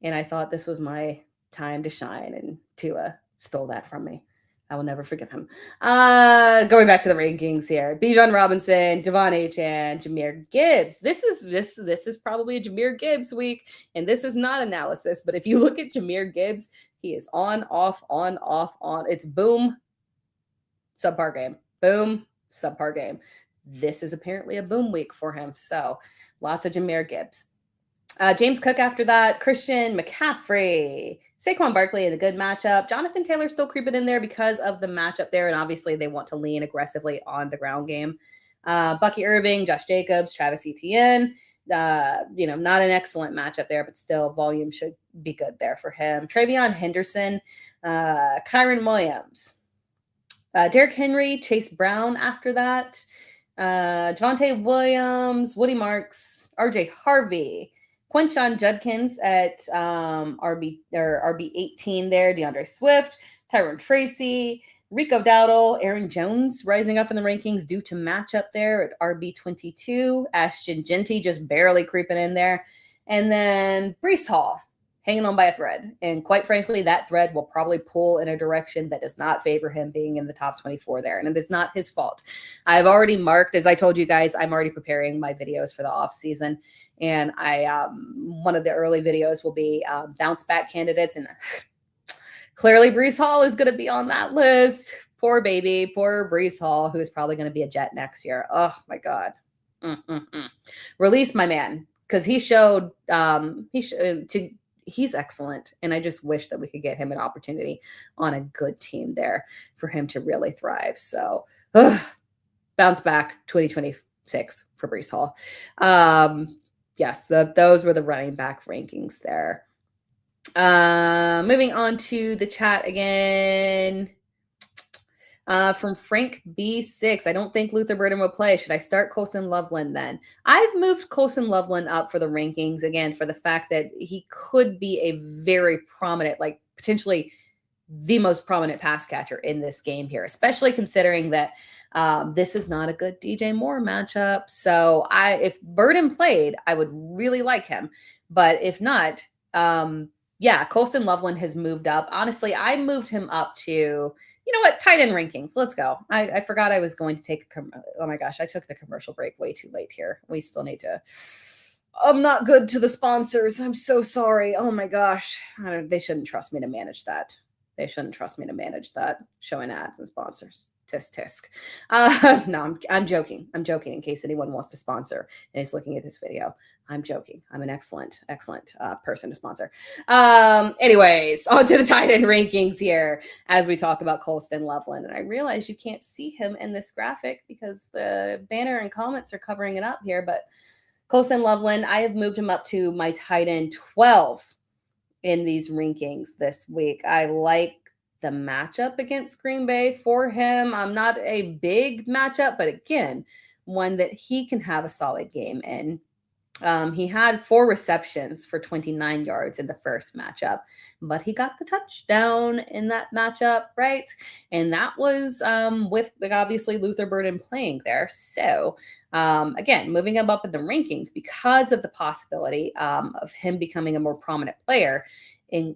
And I thought this was my time to shine, and Tua stole that from me. I will never forgive him. Going back to the rankings here: Bijan Robinson, Devon Achane, Jahmyr Gibbs. This is probably a Jahmyr Gibbs week, and this is not analysis. But if you look at Jahmyr Gibbs, he is on, off, on, off, on. It's boom, subpar game. Boom, subpar game. This is apparently a boom week for him. So lots of Jahmyr Gibbs. James Cook after that, Christian McCaffrey, Saquon Barkley in a good matchup. Jonathan Taylor still creeping in there because of the matchup there, and obviously they want to lean aggressively on the ground game. Bucky Irving, Josh Jacobs, Travis Etienne. Not an excellent matchup there, but still volume should be good there for him. Travion Henderson, Kyron Williams, Derrick Henry, Chase Brown after that. Javonte Williams, Woody Marks, RJ Harvey, Quinshon Judkins at RB 18 there, DeAndre Swift, Tyrone Tracy, Rico Dowdle, Aaron Jones rising up in the rankings due to matchup there at RB 22, Ashton Genty just barely creeping in there, and then Breece Hall hanging on by a thread. And quite frankly, that thread will probably pull in a direction that does not favor him being in the top 24 there. And it is not his fault. I've already marked, as I told you guys, I'm already preparing my videos for the off season. And one of the early videos will be bounce back candidates. And clearly Breece Hall is going to be on that list. Poor baby, poor Breece Hall, who is probably going to be a Jet next year. Oh my God. Release my man. Because he showed, he's excellent. And I just wish that we could get him an opportunity on a good team there for him to really thrive. So bounce back 2026 for Breece Hall. Yes, those were the running back rankings there. Moving on to the chat again. From Frank B6, I don't think Luther Burden will play. Should I start Colson Loveland then? I've moved Colson Loveland up for the rankings again for the fact that he could be a very prominent, like potentially the most prominent pass catcher in this game here, especially considering that this is not a good DJ Moore matchup. So if Burden played, I would really like him. But if not, Colson Loveland has moved up. Honestly, I moved him up to... You know what? Tight end rankings. Let's go. I forgot I was going to take oh my gosh, I took the commercial break way too late here. We still need to. I'm not good to the sponsors. I'm so sorry. Oh my gosh. They shouldn't trust me to manage that. They shouldn't trust me to manage that. Showing ads and sponsors. Tisk. No, I'm joking. I'm joking in case anyone wants to sponsor and is looking at this video. I'm joking. I'm an excellent person to sponsor. Anyways, on to the tight end rankings here as we talk about Colston Loveland. And I realize you can't see him in this graphic because the banner and comments are covering it up here. But Colston Loveland, I have moved him up to my tight end 12 in these rankings this week. I like the matchup against Green Bay for him. I'm not a big matchup, but again, one that he can have a solid game in. He had 4 receptions for 29 yards in the first matchup, but he got the touchdown in that matchup, right? And that was with like obviously Luther Burden playing there. So again, moving him up in the rankings because of the possibility of him becoming a more prominent player. And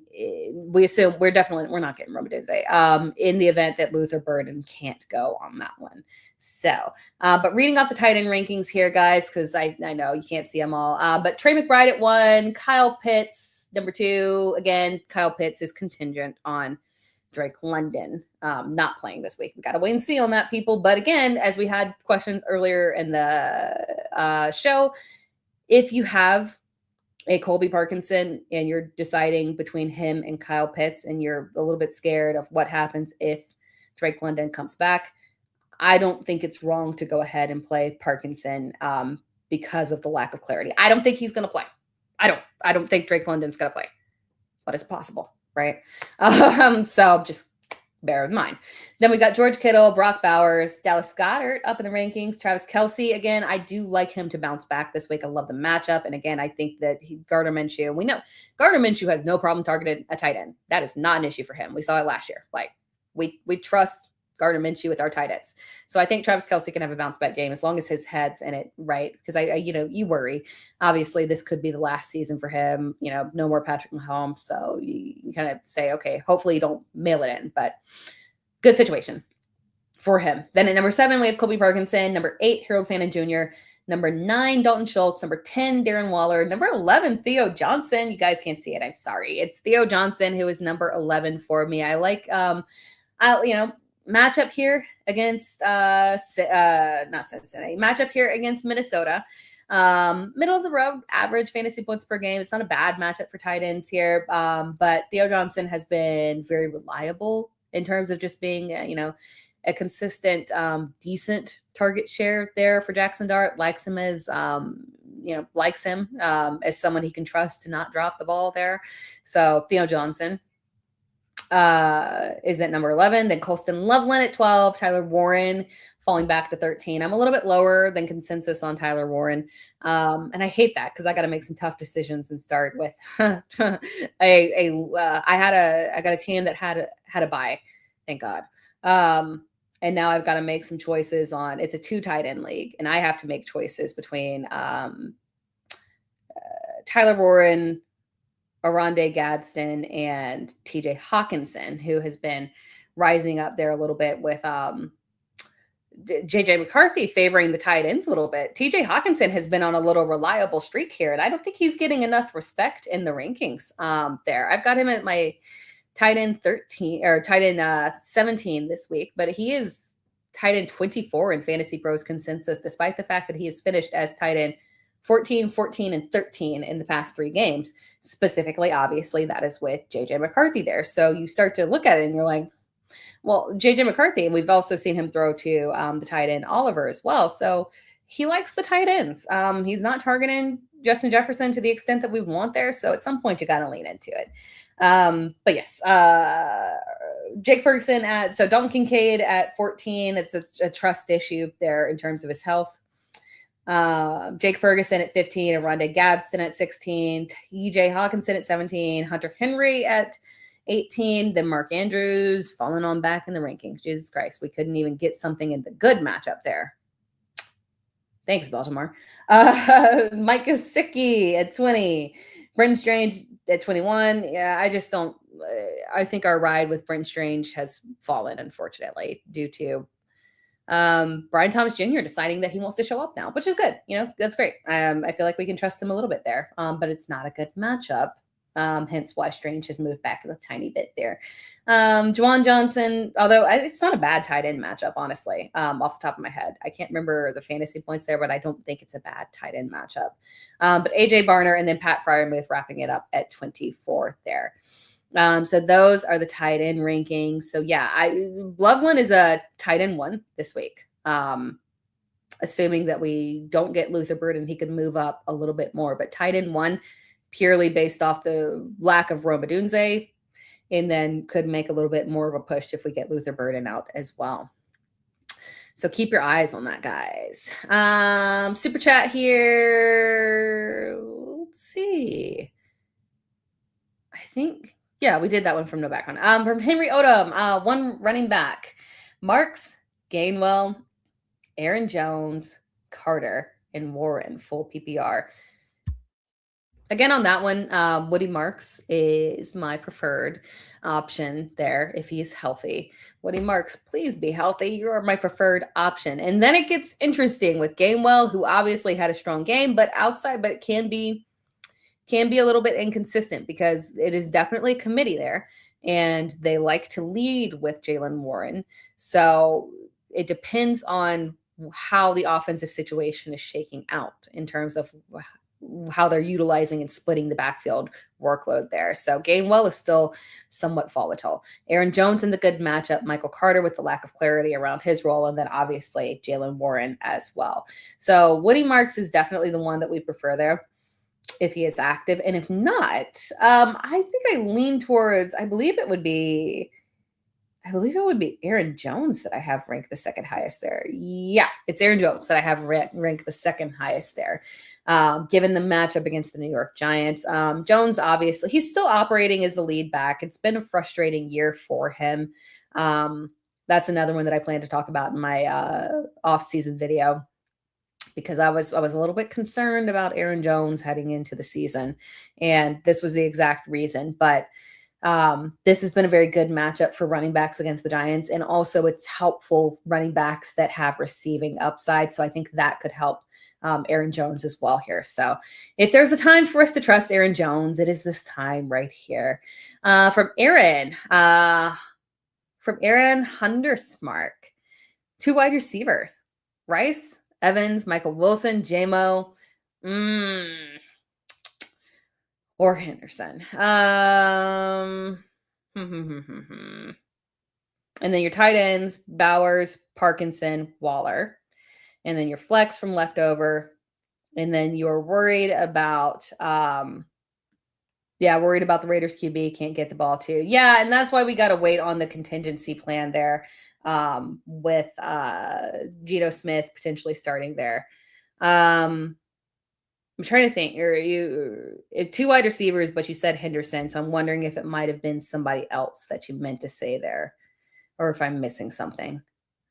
we assume we're not getting Romadinze in the event that Luther Burden can't go on that one. So, but reading off the tight end rankings here, guys, because I know you can't see them all. But Trey McBride at 1, Kyle Pitts number 2. Again, Kyle Pitts is contingent on Drake London not playing this week. We got to wait and see on that, people. But again, as we had questions earlier in the show, if you have a Colby Parkinson and you're deciding between him and Kyle Pitts and you're a little bit scared of what happens if Drake London comes back, I don't think it's wrong to go ahead and play Parkinson because of the lack of clarity. I don't think he's going to play. I don't think Drake London's going to play, but it's possible, right? So just bear in mind. Then we got George Kittle, Brock Bowers, Dallas Goedert up in the rankings. Travis Kelce, again, I do like him to bounce back this week. I love the matchup. And again, I think that Gardner Minshew, we know Gardner Minshew has no problem targeting a tight end. That is not an issue for him. We saw it last year. Like we trust Gardner Minshew with our tight ends. So I think Travis Kelce can have a bounce back game as long as his head's in it, right? Because you worry. Obviously, this could be the last season for him. No more Patrick Mahomes. So you kind of say, okay, hopefully you don't mail it in, but good situation for him. Then at number 7, we have Colby Parkinson. Number 8, Harold Fannin Jr. Number 9, Dalton Schultz. Number 10, Darren Waller. Number 11, Theo Johnson. You guys can't see it. I'm sorry. It's Theo Johnson who is number 11 for me. I like, matchup here against not Cincinnati. Matchup here against Minnesota. Middle of the road, average fantasy points per game. It's not a bad matchup for tight ends here. But Theo Johnson has been very reliable in terms of just being, a consistent, decent target share there for Jackson Dart. Likes him as, as someone he can trust to not drop the ball there. So Theo Johnson is at number 11. Then Colston Loveland at 12. Tyler Warren falling back to 13. I'm a little bit lower than consensus on Tyler Warren. And I hate that because I got to make some tough decisions and start with I got a team that had a bye. Thank God. And now I've got to make some choices on, it's a 2 tight end league, and I have to make choices between Tyler Warren, Oronde Gadsden, and TJ Hawkinson, who has been rising up there a little bit with JJ McCarthy favoring the tight ends a little bit. TJ Hawkinson has been on a little reliable streak here, and I don't think he's getting enough respect in the rankings there. I've got him at my tight end 13 or tight end 17 this week, but he is tight end 24 in Fantasy Pros consensus, despite the fact that he has finished as tight end 14, 14, and 13 in the past 3 games. Specifically, obviously, that is with JJ McCarthy there. So you start to look at it and you're like, well, JJ McCarthy, and we've also seen him throw to the tight end Oliver as well. So he likes the tight ends. He's not targeting Justin Jefferson to the extent that we want there. So at some point, you got to lean into it. But yes, Jake Ferguson so Dalton Kincaid at 14. It's a trust issue there in terms of his health. Jake Ferguson at 15, Oronde Gadsden at 16, TJ Hawkinson at 17, Hunter Henry at 18, then Mark Andrews falling on back in the rankings. Jesus Christ, we couldn't even get something in the good matchup there. Thanks, Baltimore. Mike Gesicki at 20, Brenton Strange at 21. Yeah, I just don't. I think our ride with Brent Strange has fallen, unfortunately, due to Brian Thomas Jr. deciding that he wants to show up now, which is good. That's great. I feel like we can trust him a little bit there, but it's not a good matchup. Hence why Strange has moved back a tiny bit there. Juwan Johnson, although it's not a bad tight end matchup, honestly, off the top of my head. I can't remember the fantasy points there, but I don't think it's a bad tight end matchup. But AJ Barner and then Pat Fryermuth wrapping it up at 24 there. So those are the tight end rankings. So yeah, Loveland is a tight end 1 this week. Assuming that we don't get Luther Burden, he could move up a little bit more, but tight end 1 purely based off the lack of Rome Odunze, and then could make a little bit more of a push if we get Luther Burden out as well. So keep your eyes on that, guys. Super chat here. Let's see. I think, yeah, we did that one from no background. From Henry Odom, one running back. Marks, Gainwell, Aaron Jones, Carter, and Warren, full PPR. Again, on that one, Woody Marks is my preferred option there if he's healthy. Woody Marks, please be healthy. You are my preferred option. And then it gets interesting with Gainwell, who obviously had a strong game, but it can be a little bit inconsistent because it is definitely a committee there, and they like to lead with Jaylen Warren. So it depends on how the offensive situation is shaking out in terms of how they're utilizing and splitting the backfield workload there. So Gainwell is still somewhat volatile. Aaron Jones in the good matchup, Michael Carter with the lack of clarity around his role, and then obviously Jaylen Warren as well. So Woody Marks is definitely the one that we prefer there if he is active. And if not, I think I lean towards, I believe it would be Aaron Jones that I have ranked the second highest there. Yeah, it's Aaron Jones that I have ranked the second highest there, given the matchup against the New York Giants. Jones, obviously, he's still operating as the lead back. It's been a frustrating year for him. That's another one that I plan to talk about in my off-season video, because I was a little bit concerned about Aaron Jones heading into the season, and this was the exact reason. But this has been a very good matchup for running backs against the Giants, and also it's helpful running backs that have receiving upside. So I think that could help Aaron Jones as well here. So if there's a time for us to trust Aaron Jones, it is this time right here. From Aaron Hundersmark, 2 wide receivers, Rice, Evans, Michael Wilson, JMO, or Henderson. And then your tight ends, Bowers, Parkinson, Waller. And then your flex from leftover. And then you're worried about the Raiders QB, can't get the ball to. Yeah, and that's why we got to wait on the contingency plan there, with Geno Smith potentially starting there. I'm trying to think. You 2 wide receivers, but you said Henderson, so I'm wondering if it might have been somebody else that you meant to say there, or if I'm missing something.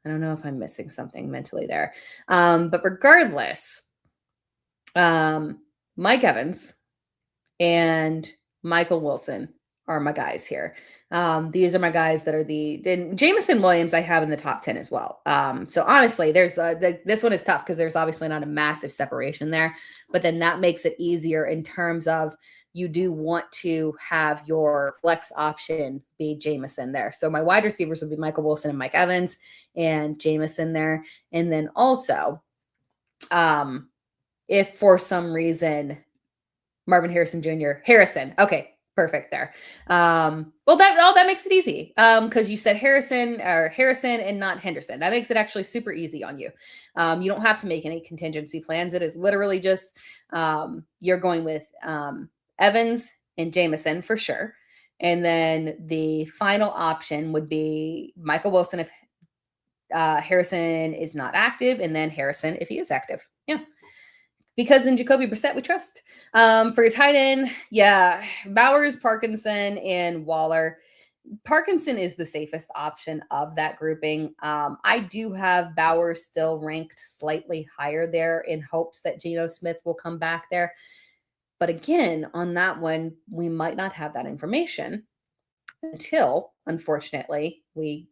I don't know if I'm missing something mentally there. But regardless, Mike Evans and Michael Wilson are my guys here. These are my guys that are Jameson Williams I have in the top 10 as well. So honestly, there's this one is tough because there's obviously not a massive separation there, but then that makes it easier in terms of you do want to have your flex option be Jameson there. So my wide receivers would be Michael Wilson and Mike Evans and Jameson there. And then also, if for some reason Marvin Harrison Jr. Okay, perfect there. That makes it easy. Because you said Harrison and not Henderson. That makes it actually super easy on you. You don't have to make any contingency plans. It is literally just you're going with Evans and Jameson for sure. And then the final option would be Michael Wilson if Harrison is not active, and then Harrison if he is active. Yeah. Because in Jacoby Brissett, we trust. For your tight end, yeah, Bowers, Parkinson, and Waller. Parkinson is the safest option of that grouping. I do have Bowers still ranked slightly higher there in hopes that Geno Smith will come back there. But again, on that one, we might not have that information until, unfortunately, we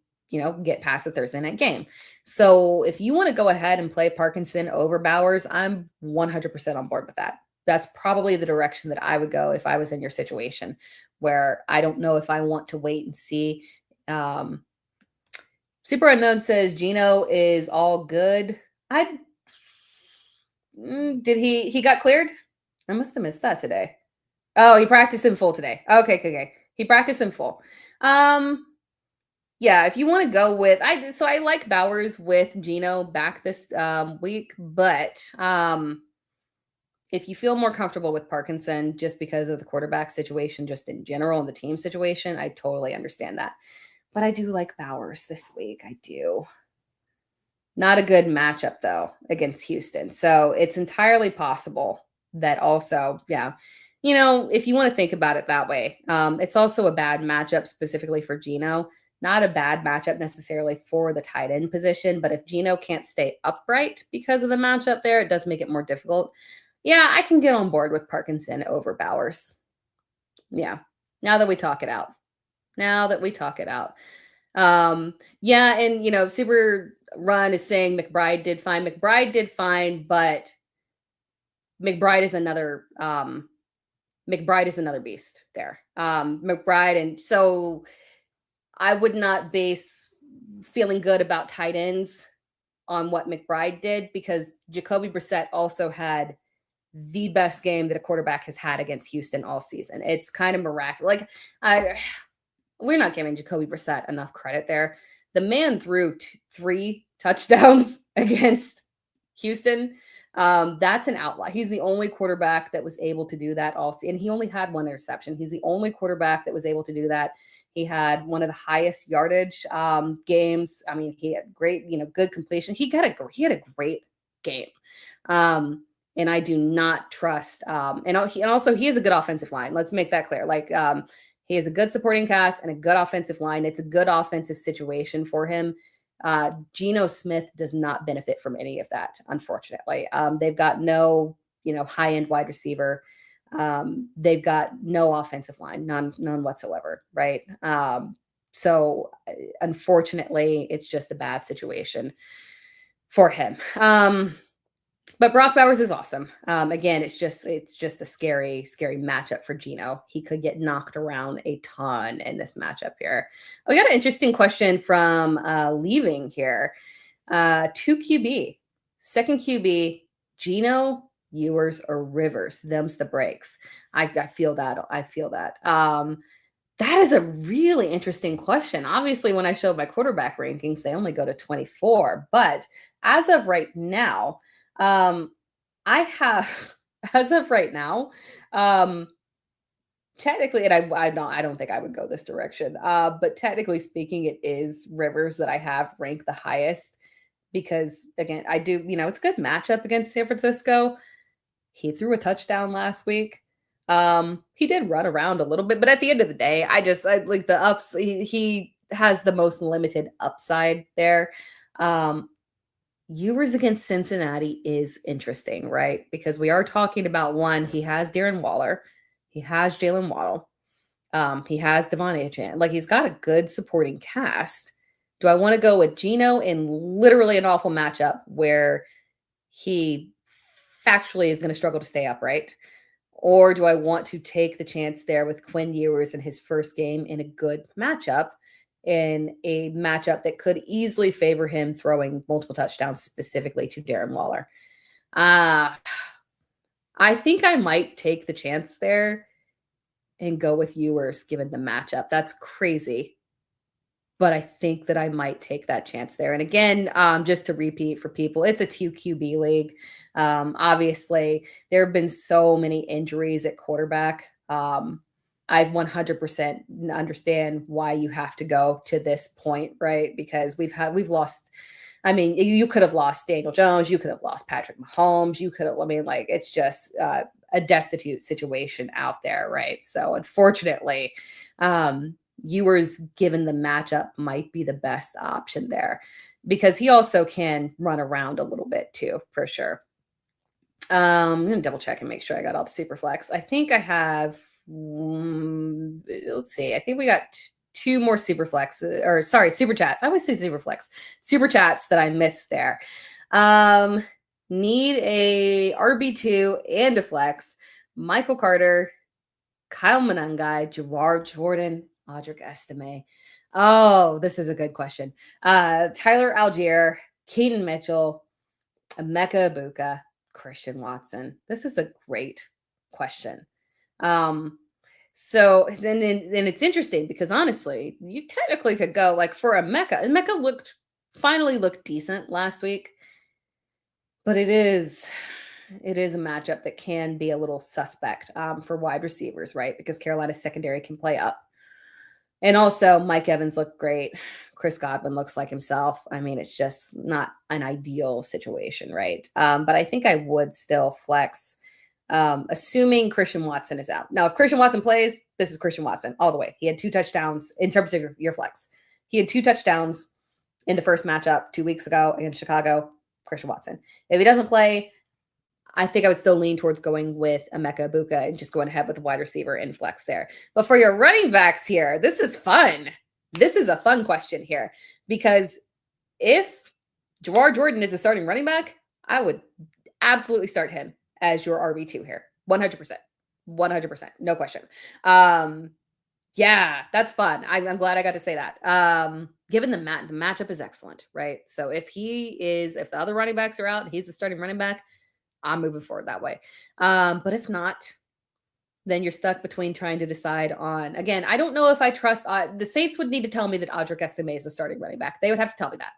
get past the Thursday night game. So if you want to go ahead and play Parkinson over Bowers, I'm 100% on board with that. That's probably the direction that I would go if I was in your situation, where I don't know if I want to wait and see. Super Unknown says Geno is all good. Did he got cleared? I must have missed that today. Oh, he practiced in full today. Okay. He practiced in full. Yeah, if you want to go with, I like Bowers with Geno back this week, but if you feel more comfortable with Parkinson just because of the quarterback situation, just in general, and the team situation, I totally understand that. But I do like Bowers this week. I do. Not a good matchup though against Houston. So it's entirely possible that also, yeah, if you want to think about it that way, it's also a bad matchup specifically for Gino. Not a bad matchup necessarily for the tight end position, but if Gino can't stay upright because of the matchup there, it does make it more difficult. Yeah, I can get on board with Parkinson over Bowers. Yeah. Now that we talk it out. Now that we talk it out. Yeah, and Super Run is saying McBride did fine. McBride did fine, but McBride is another beast there. McBride, and so I would not base feeling good about tight ends on what McBride did because Jacoby Brissett also had the best game that a quarterback has had against Houston all season. It's kind of miraculous. Like we're not giving Jacoby Brissett enough credit there. The man threw 3 touchdowns against Houston. That's an outlier. He's the only quarterback that was able to do that all season. And he only had 1 interception. He's the only quarterback that was able to do that. He had one of the highest yardage games. I mean, he had great, good completion. He had a great game. And I do not trust. And also he has a good offensive line. Let's make that clear. Like he has a good supporting cast and a good offensive line. It's a good offensive situation for him. Geno Smith does not benefit from any of that, unfortunately. They've got no, high-end wide receiver. They've got no offensive line, none whatsoever, right? So unfortunately, it's just a bad situation for him. But Brock Bowers is awesome. Again, it's just a scary matchup for Geno. He could get knocked around a ton in this matchup here. We got an interesting question from Leaving here. 2 QB, second QB, Geno, Ewers, or Rivers. Them's the breaks. I feel that. That is a really interesting question. Obviously, when I showed my quarterback rankings, they only go to 24. But as of right now, I have, as of right now, technically, and I don't think I would go this direction, but technically speaking, it is Rivers that I have ranked the highest because, again, I do, it's a good matchup against San Francisco. He threw a touchdown last week. He did run around a little bit, but at the end of the day, I like the ups. He has the most limited upside there. Ewers against Cincinnati is interesting, right? Because we are talking about one, he has Darren Waller, he has Jalen Waddle, he has Devon Achane. Like he's got a good supporting cast. Do I want to go with Geno in literally an awful matchup where he factually is going to struggle to stay upright? Or do I want to take the chance there with Quinn Ewers in his first game in a good matchup? In a matchup that could easily favor him throwing multiple touchdowns specifically to Darren Waller. I think I might take the chance there and go with Ewers given the matchup. That's crazy. But I think that I might take that chance there. And again, just to repeat for people, it's a 2 QB league. Obviously, there have been so many injuries at quarterback. I 100% understand why you have to go to this point, right? Because we've lost. I mean, you could have lost Daniel Jones, you could have lost Patrick Mahomes, you could have. I mean, like it's just a destitute situation out there, right? So unfortunately, Ewers, given the matchup, might be the best option there because he also can run around a little bit too, for sure. I'm gonna double check and make sure I got all the super flex. I think I have. Let's see. I think we got 2 more super chats. I always say super chats that I missed there. Need a RB2 and a flex. Michael Carter, Kyle Monangai, Gerard Jordan, Audric Estime. Oh, this is a good question. Tyler Algier, Keaton Mitchell, Emeka Ibuka, Christian Watson. This is a great question. So and it's interesting because honestly, you technically could go like for Emeka. Emeka finally looked decent last week, but it is a matchup that can be a little suspect for wide receivers, right? Because Carolina's secondary can play up. And also Mike Evans looked great. Chris Godwin looks like himself. I mean, it's just not an ideal situation, right? But I think I would still flex, assuming Christian Watson is out. Now, if Christian Watson plays, this is Christian Watson all the way. He had 2 touchdowns in terms of your flex. He had 2 touchdowns in the first matchup 2 weeks ago against Chicago. Christian Watson. If he doesn't play, I think I would still lean towards going with Emeka Ibuka and just going ahead with the wide receiver in flex there. But for your running backs here, this is fun. This is a fun question here, because if Jawar Jordan is a starting running back, I would absolutely start him as your RB2 here. 100%. 100%. No question. Yeah, that's fun. I'm glad I got to say that. Given the matchup is excellent, right? So if the other running backs are out, he's the starting running back, I'm moving forward that way. But if not, then you're stuck between trying to decide on, again, I don't know if I trust, the Saints would need to tell me that Audric Estime is the starting running back. They would have to tell me that.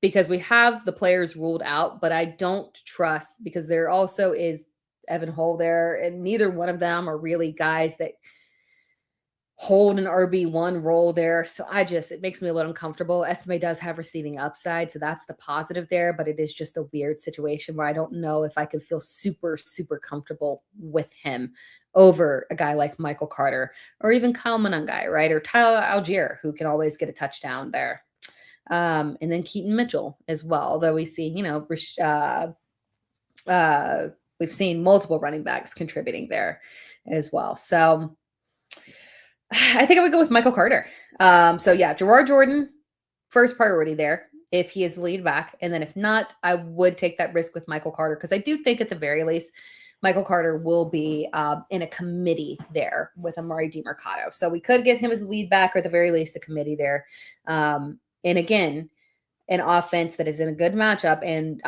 Because we have the players ruled out, but I don't trust, because there also is Evan Hull there, and neither one of them are really guys that hold an RB1 role there. So it makes me a little uncomfortable. Estime does have receiving upside, so that's the positive there, but it is just a weird situation where I don't know if I could feel super, super comfortable with him over a guy like Michael Carter or even Kyle Monangai, right? Or Tyler Algier, who can always get a touchdown there. And then Keaton Mitchell as well, although we see, we've seen multiple running backs contributing there as well. So I think I would go with Michael Carter. So yeah, Jawar Jordan, first priority there if he is the lead back. And then if not, I would take that risk with Michael Carter, because I do think at the very least, Michael Carter will be in a committee there with Amari DiMercato. So we could get him as the lead back, or at the very least, the committee there. And again, an offense that is in a good matchup and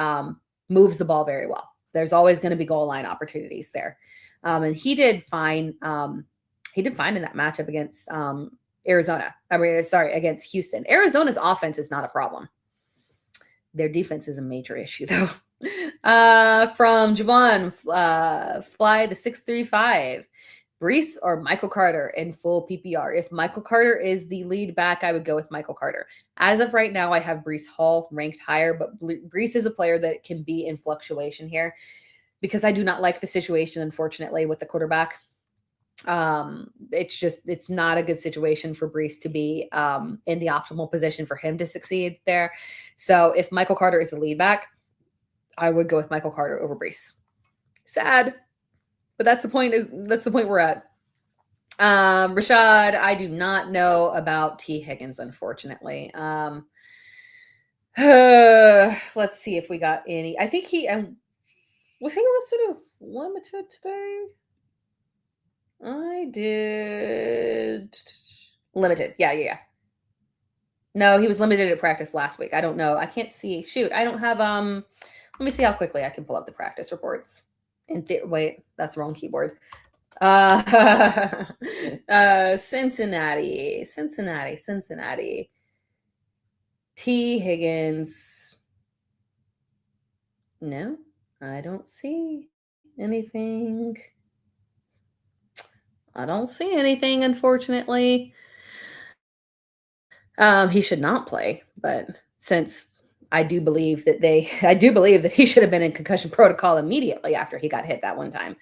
moves the ball very well. There's always going to be goal line opportunities there. And he did fine. He did fine in that matchup against against Houston. Arizona's offense is not a problem. Their defense is a major issue, though. From Javon, Fly the 635. Brees or Michael Carter in full PPR. If Michael Carter is the lead back, I would go with Michael Carter. As of right now, I have Brees Hall ranked higher, but Brees is a player that can be in fluctuation here, because I do not like the situation, unfortunately, with the quarterback. It's not a good situation for Brees to be in the optimal position for him to succeed there. So if Michael Carter is the lead back, I would go with Michael Carter over Brees. Sad, but that's the point we're at. Rashad, I do not know about T. Higgins, unfortunately. Let's see if we got any. I think was he listed as limited today? I did limited. Yeah. No, he was limited at practice last week. I don't know. I can't see. Shoot, I don't have let me see how quickly I can pull up the practice reports. Wait, that's the wrong keyboard. Cincinnati. T. Higgins. No, I don't see anything. Unfortunately. He should not play, but since I do believe that he should have been in concussion protocol immediately after he got hit that one time.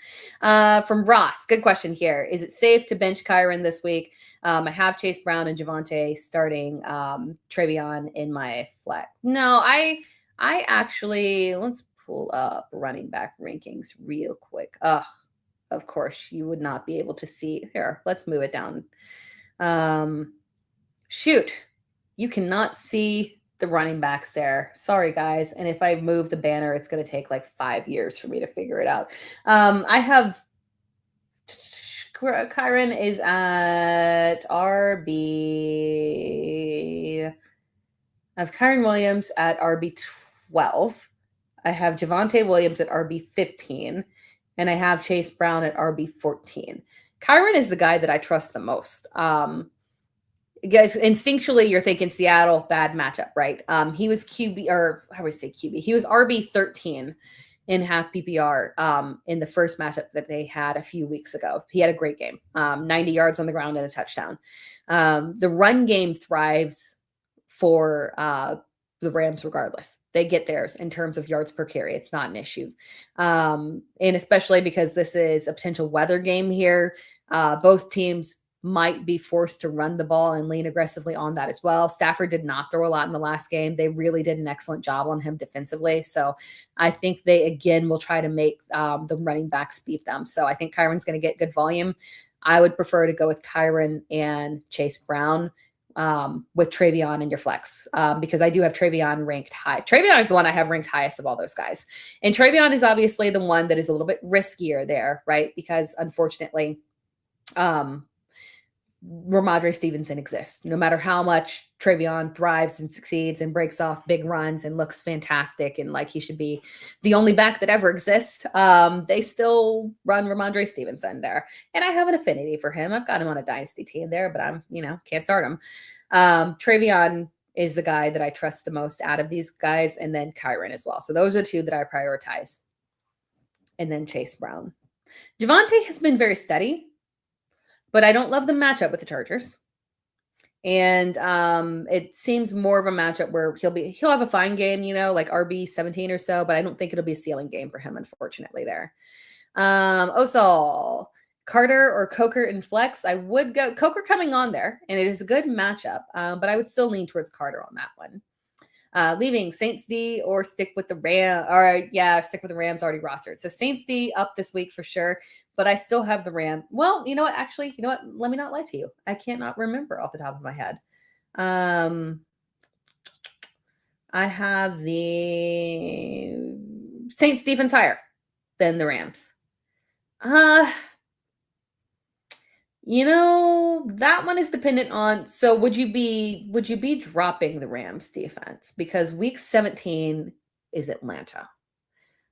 From Ross, good question here. Is it safe to bench Kyron this week? I have Chase Brown and Javonte starting Travion in my flex. No, I actually, let's pull up running back rankings real quick. Of course, you would not be able to see. Here, let's move it down. Shoot, you cannot see the running backs there. Sorry, guys. And if I move the banner, it's going to take like 5 years for me to figure it out. I have Kyron is at RB. I have Kyron Williams at RB 12. I have Javonte Williams at RB 15. And I have Chase Brown at RB 14. Kyron is the guy that I trust the most. Guys, instinctually, you're thinking Seattle, bad matchup, right? He was QB, or I would say QB. He was RB 13 in half PPR in the first matchup that they had a few weeks ago. He had a great game, 90 yards on the ground and a touchdown. The run game thrives for the Rams regardless. They get theirs in terms of yards per carry. It's not an issue. And especially because this is a potential weather game here. Both teams might be forced to run the ball and lean aggressively on that as well. Stafford did not throw a lot in the last game. They really did an excellent job on him defensively. So I think they, again, will try to make the running backs beat them. So I think Kyron's going to get good volume. I would prefer to go with Kyron and Chase Brown with Travion in your flex because I do have Travion ranked high. Travion is the one I have ranked highest of all those guys. And Travion is obviously the one that is a little bit riskier there, right? Because unfortunately, Ramondre Stevenson exists. No matter how much Travion thrives and succeeds and breaks off big runs and looks fantastic and like he should be the only back that ever exists, they still run Ramondre Stevenson there. And I have an affinity for him. I've got him on a dynasty team there, but I'm, can't start him. Travion is the guy that I trust the most out of these guys, and then Kyron as well. So those are two that I prioritize. And then Chase Brown. Javonte has been very steady, but I don't love the matchup with the Chargers. And it seems more of a matchup where he'll have a fine game, like RB 17 or so, but I don't think it'll be a ceiling game for him, unfortunately, there. Osal, Carter or Coker in flex. I would go Coker coming on there, and it is a good matchup, but I would still lean towards Carter on that one. Leaving Saints D or stick with the Rams. All right, yeah, stick with the Rams already rostered. So Saints D up this week for sure. But I still have the Ram. Well, you know what? Actually, you know what? Let me not lie to you. I cannot remember off the top of my head. I have the Saints defense higher than the Rams. That one is dependent on. So would you be dropping the Rams defense because week 17 is Atlanta,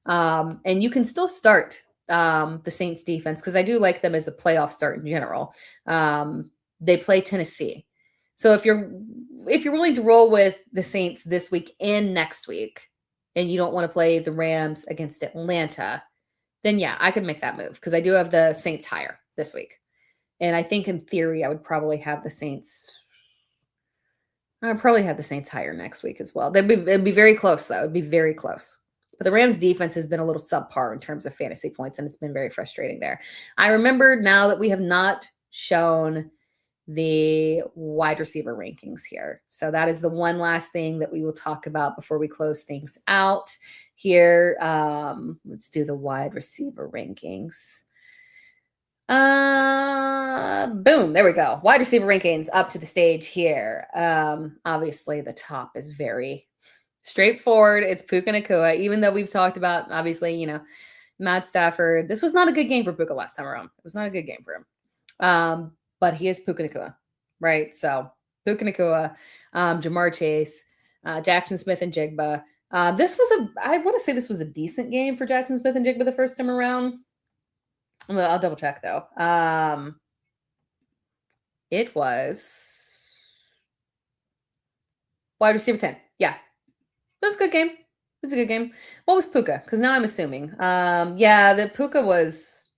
and you can still start the Saints defense because I do like them as a playoff start in general. They play Tennessee. So if you're willing to roll with the Saints this week and next week, and you don't want to play the Rams against Atlanta, then yeah, I could make that move because I do have the Saints higher this week. And I think in theory, I would probably have the Saints. I'd probably have the Saints higher next week as well. It'd be very close though. It'd be very close. But the Rams defense has been a little subpar in terms of fantasy points, and it's been very frustrating there. I remember now that we have not shown the wide receiver rankings here. So that is the one last thing that we will talk about before we close things out here. Let's do the wide receiver rankings. Boom, there we go. Wide receiver rankings up to the stage here. Obviously the top is very straightforward. It's Puka Nacua, even though we've talked about, obviously, Matt Stafford. This was not a good game for Puka last time around. It was not a good game for him. But he is Puka Nacua, right? So Puka Nacua, Jamar Chase, Jackson Smith and Jigba. I want to say this was a decent game for Jackson Smith and Jigba the first time around. Well, I'll double check though. It was wide receiver 10. Yeah. It was a good game. It was a good game. What was Puka? Because now I'm assuming. The Puka was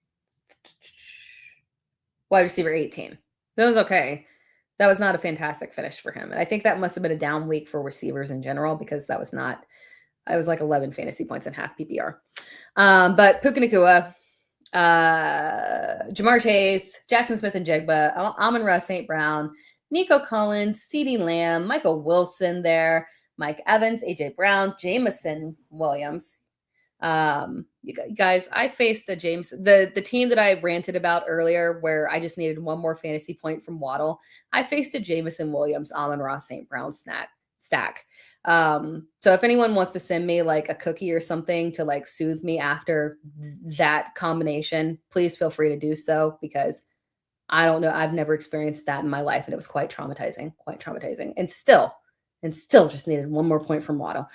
wide receiver 18. That was okay. That was not a fantastic finish for him. And I think that must have been a down week for receivers in general because it was like 11 fantasy points in half PPR. But Puka Nacua, Jamar Chase, Jackson Smith and Jigba, Amon-Ra St. Brown, Nico Collins, CeeDee Lamb, Michael Wilson there, Mike Evans, AJ Brown, Jameson Williams. You guys, I faced the team that I ranted about earlier where I just needed one more fantasy point from Waddle. I faced a Jameson Williams, Amon-Ra St. Brown stack. So if anyone wants to send me like a cookie or something to like soothe me after that combination, please feel free to do so because I don't know. I've never experienced that in my life. And it was quite traumatizing, and still just needed one more point from Waddle.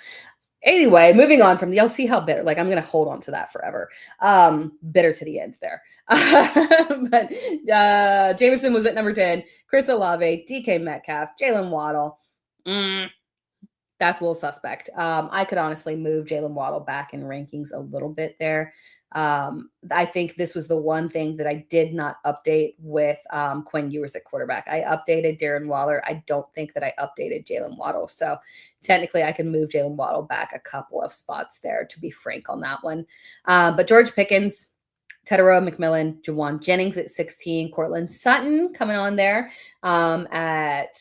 Anyway, moving on from I'll see how bitter, like I'm going to hold on to that forever. Bitter to the end there. But Jameson was at number 10, Chris Olave, DK Metcalf, Jalen Waddle. That That's a little suspect. I could honestly move Jalen Waddle back in rankings a little bit there. I think this was the one thing that I did not update with Quinn Ewers at quarterback. I updated Darren Waller. I don't think that I updated Jalen Waddle. So technically, I can move Jalen Waddle back a couple of spots there, to be frank on that one. But George Pickens, Tedero McMillan, Jawan Jennings at 16, Cortland Sutton coming on there at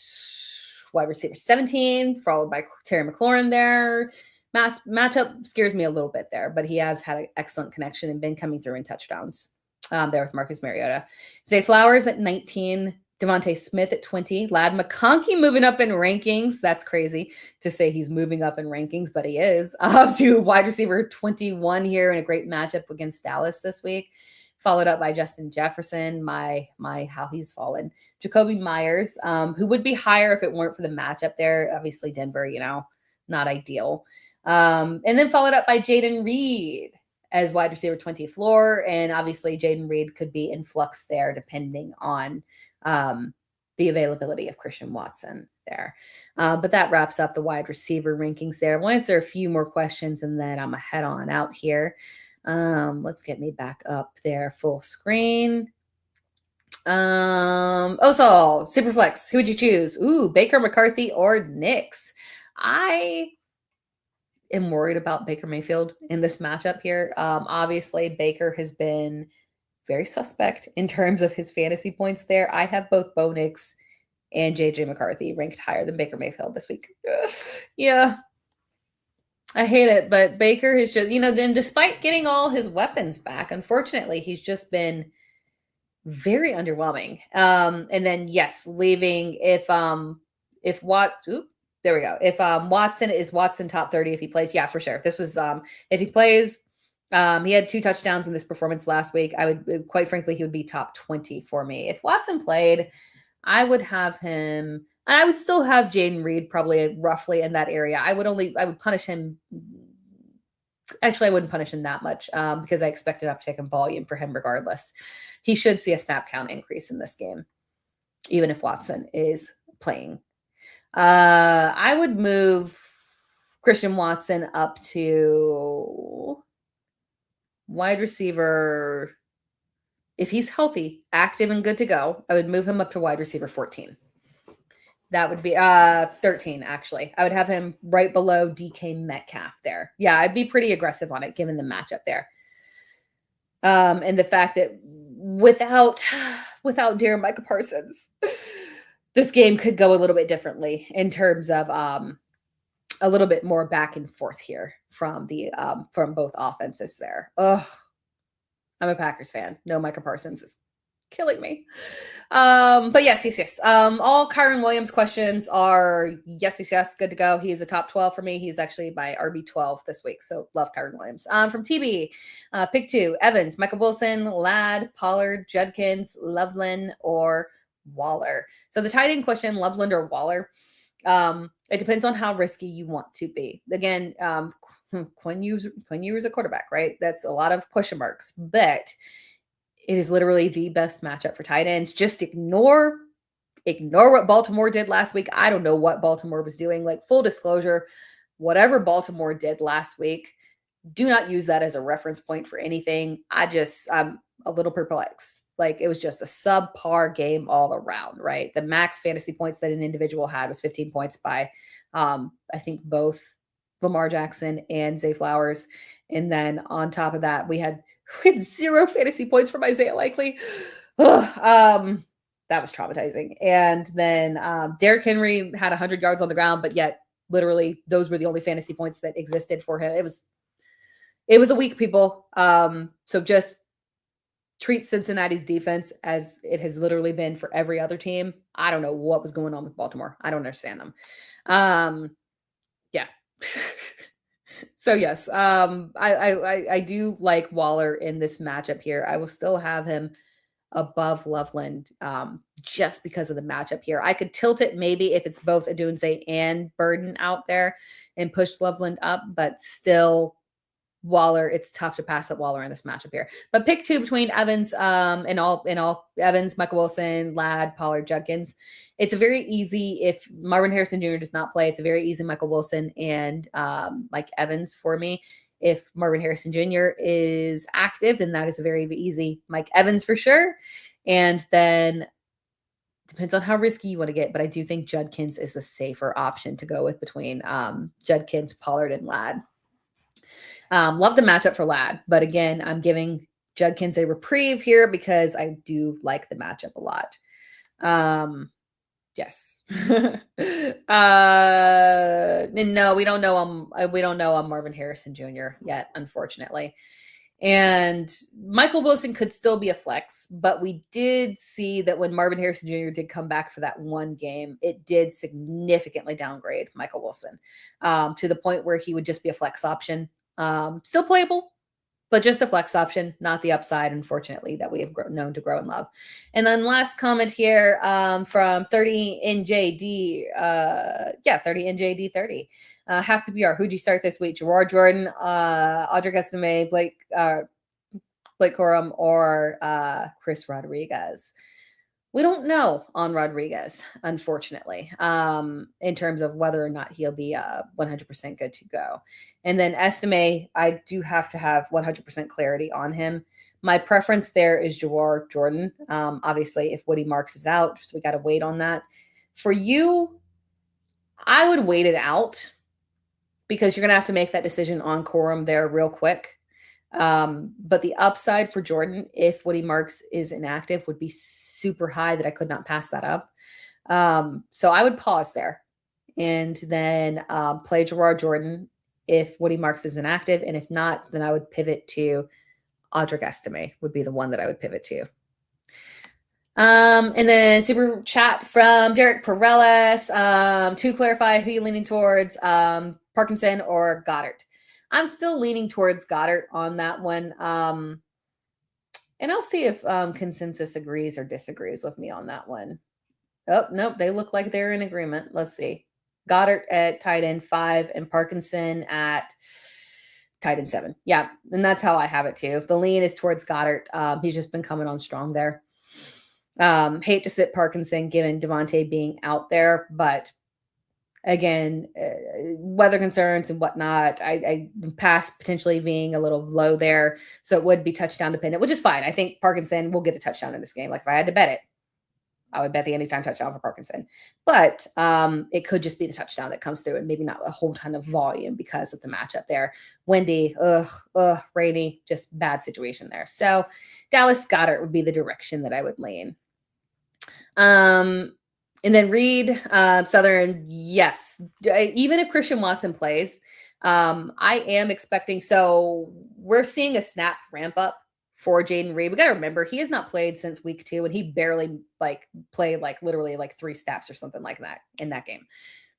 wide receiver 17, followed by Terry McLaurin there. Matchup scares me a little bit there, but he has had an excellent connection and been coming through in touchdowns there with Marcus Mariota. Zay Flowers at 19, Devontae Smith at 20, Lad McConkey moving up in rankings. That's crazy to say he's moving up in rankings, but he is. To wide receiver 21 here in a great matchup against Dallas this week. Followed up by Justin Jefferson, my how he's fallen. Jacoby Myers, who would be higher if it weren't for the matchup there. Obviously, Denver, not ideal. And then followed up by Jaden Reed as wide receiver 20 floor. And obviously, Jaden Reed could be in flux there depending on the availability of Christian Watson there. But that wraps up the wide receiver rankings there. We'll answer a few more questions and then I'm going to head on out here. Let's get me back up there full screen. Osal, Superflex, who would you choose? Ooh, Baker, McCarthy, or Nix? I am worried about Baker Mayfield in this matchup here. Obviously, Baker has been very suspect in terms of his fantasy points there. I have both Bo Nix and JJ McCarthy ranked higher than Baker Mayfield this week. Yeah. I hate it, but Baker has just, then despite getting all his weapons back, unfortunately, he's just been very underwhelming. And then yes, leaving if there we go. If Watson is Watson top 30 if he plays, yeah, for sure. This was if he plays, he had 2 touchdowns in this performance last week. I would quite frankly, he would be top 20 for me. If Watson played, I would have him. And I would still have Jaden Reed probably roughly in that area. I would punish him. Actually, I wouldn't punish him that much because I expect an uptick in volume for him regardless. He should see a snap count increase in this game, even if Watson is playing. I would move Christian Watson up to wide receiver. If he's healthy, active, and good to go, I would move him up to wide receiver 14. That would be 13, actually. I would have him right below DK Metcalf there. Yeah, I'd be pretty aggressive on it, given the matchup there. And the fact that without Darren Micah Parsons, this game could go a little bit differently in terms of a little bit more back and forth here from both offenses there. Ugh, I'm a Packers fan. No Micah Parsons is killing me. But yes. All Kyron Williams questions are yes, good to go. He's a top 12 for me. He's actually my RB 12 this week. So love Kyron Williams. From TB, pick 2, Evans, Michael Wilson, Ladd, Pollard, Judkins, Loveland, or Waller. So the tight end question, Loveland or Waller, it depends on how risky you want to be. Again, Quinn Ewers a quarterback, right? That's a lot of question marks, but it is literally the best matchup for tight ends. Just ignore what Baltimore did last week. I don't know what Baltimore was doing. Like, full disclosure, whatever Baltimore did last week, do not use that as a reference point for anything. I'm a little perplexed. Like, it was just a subpar game all around, right? The max fantasy points that an individual had was 15 points by, I think, both Lamar Jackson and Zay Flowers. And then on top of that, we had 0 fantasy points from Isaiah Likely. That was traumatizing. And then Derrick Henry had 100 yards on the ground, but yet literally those were the only fantasy points that existed for him. It was a week, people. So just treat Cincinnati's defense as it has literally been for every other team. I don't know what was going on with Baltimore. I don't understand them. Yeah. So yes, I do like Waller in this matchup here. I will still have him above Loveland just because of the matchup here. I could tilt it maybe if it's both Adunze and Burden out there and push Loveland up, but still Waller, it's tough to pass up Waller in this matchup here. But pick two between Evans, and all Evans, Michael Wilson, Ladd, Pollard, Judkins. It's a very easy, if Marvin Harrison Jr. does not play, it's a very easy Michael Wilson and Mike Evans for me. If Marvin Harrison Jr. is active, then that is a very easy Mike Evans for sure. And then depends on how risky you want to get, but I do think Judkins is the safer option to go with between Judkins, Pollard, and Ladd. Love the matchup for Ladd, but again, I'm giving Judkins a reprieve here because I do like the matchup a lot. Yes. And no, we don't know on Marvin Harrison Jr. yet, unfortunately. And Michael Wilson could still be a flex, but we did see that when Marvin Harrison Jr. did come back for that one game, it did significantly downgrade Michael Wilson to the point where he would just be a flex option. Still playable, but just a flex option, not the upside, unfortunately, that we have known to grow and love. And then last comment here from 30NJD. 30NJD30. Half-PPR. Who'd you start this week? Gerard Jordan, Audric Estime, Blake Corum, or Chris Rodriguez? We don't know on Rodriguez, unfortunately, in terms of whether or not he'll be 100% good to go. And then Estime, I do have to have 100% clarity on him. My preference there is Gerard Jordan. Obviously, if Woody Marks is out, so we got to wait on that. For you, I would wait it out because you're going to have to make that decision on Corum there real quick. But the upside for Jordan, if Woody Marks is inactive, would be super high that I could not pass that up. So I would pause there and then play Gerard Jordan if Woody Marks is inactive. And if not, then I would pivot to Audric Estime would be the one that I would pivot to. And then super chat from Derek Perellis to clarify who you're leaning towards, Parkinson or Goddard. I'm still leaning towards Goddard on that one. And I'll see if consensus agrees or disagrees with me on that one. Oh, nope. They look like they're in agreement. Let's see. Goddard at tight end 5 and Parkinson at tight end 7. Yeah. And that's how I have it too. The lean is towards Goddard. He's just been coming on strong there. Hate to sit Parkinson given Devontae being out there, but again, weather concerns and whatnot, I pass potentially being a little low there. So it would be touchdown dependent, which is fine. I think Parkinson will get a touchdown in this game. Like if I had to bet it, I would bet the anytime touchdown for Parkinson. But it could just be the touchdown that comes through and maybe not a whole ton of volume because of the matchup there. Windy, rainy, just bad situation there. So Dallas Goedert would be the direction that I would lean. And then Reed, Southern, yes. Even if Christian Watson plays, I am expecting, so we're seeing a snap ramp up for Jayden Reed. We got to remember, he has not played since week 2, and he barely played literally 3 snaps or something like that in that game.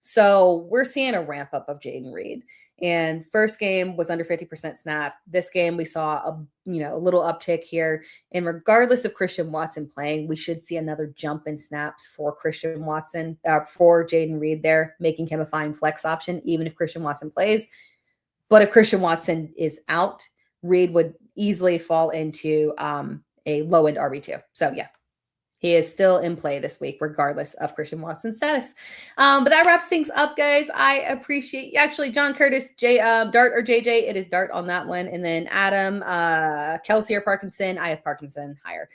So we're seeing a ramp up of Jayden Reed. And first game was under 50% snap. This game we saw a little uptick here. And regardless of Christian Watson playing, we should see another jump in snaps for Christian Watson, for Jayden Reed there, making him a fine flex option, even if Christian Watson plays. But if Christian Watson is out, Reed would easily fall into a low-end RB2. So yeah, he is still in play this week, regardless of Christian Watson's status. But that wraps things up, guys. I appreciate actually John Curtis, Dart or JJ. It is Dart on that one. And then Adam, Kelsey or Parkinson. I have Parkinson higher.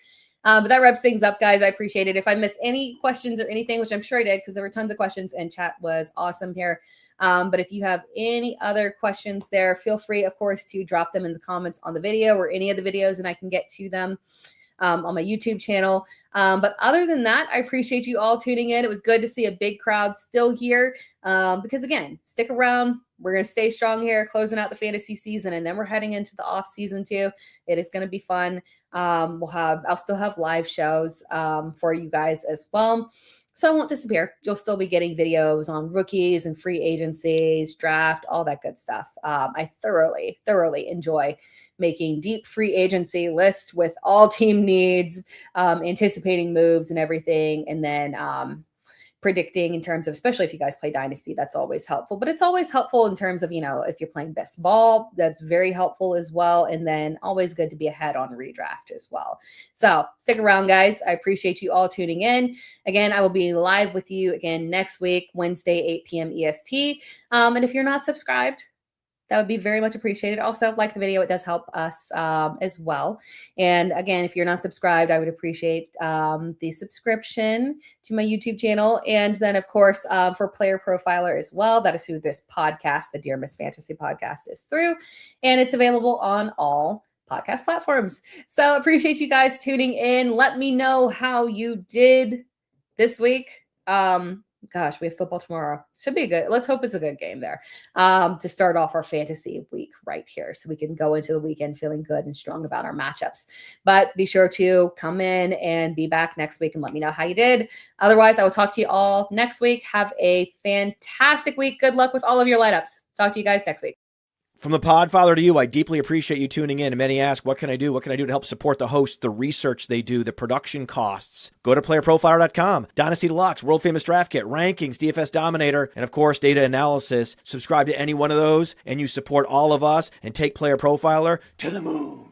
But that wraps things up, guys. I appreciate it. If I missed any questions or anything, which I'm sure I did because there were tons of questions and chat was awesome here. But if you have any other questions there, feel free, of course, to drop them in the comments on the video or any of the videos and I can get to them on my YouTube channel. But other than that, I appreciate you all tuning in. It was good to see a big crowd still here because, again, stick around. We're going to stay strong here, closing out the fantasy season, and then we're heading into the off season too. It is going to be fun. I'll still have live shows for you guys as well. So I won't disappear. You'll still be getting videos on rookies and free agencies, draft, all that good stuff. I thoroughly enjoy making deep free agency lists with all team needs, anticipating moves and everything, and then predicting in terms of, especially if you guys play Dynasty, that's always helpful. But it's always helpful in terms of, if you're playing best ball, that's very helpful as well. And then always good to be ahead on redraft as well. So stick around, guys. I appreciate you all tuning in. Again, I will be live with you again next week, Wednesday, 8 p.m. EST. And if you're not subscribed, that would be very much appreciated. Also, like the video. It does help us as well. And again, if you're not subscribed, I would appreciate the subscription to my YouTube channel. And then, of course, for Player Profiler as well. That is who this podcast, the Dear Miss Fantasy podcast, is through. And it's available on all podcast platforms. So appreciate you guys tuning in. Let me know how you did this week. Gosh, we have football tomorrow. Should be good. Let's hope it's a good game there to start off our fantasy week right here so we can go into the weekend feeling good and strong about our matchups. But be sure to come in and be back next week and let me know how you did. Otherwise, I will talk to you all next week. Have a fantastic week. Good luck with all of your lineups. Talk to you guys next week. From the Podfather to you, I deeply appreciate you tuning in. And many ask, what can I do? What can I do to help support the hosts, the research they do, the production costs? Go to playerprofiler.com, Dynasty Deluxe, World Famous Draft Kit, Rankings, DFS Dominator, and of course, data analysis. Subscribe to any one of those, and you support all of us and take Player Profiler to the moon.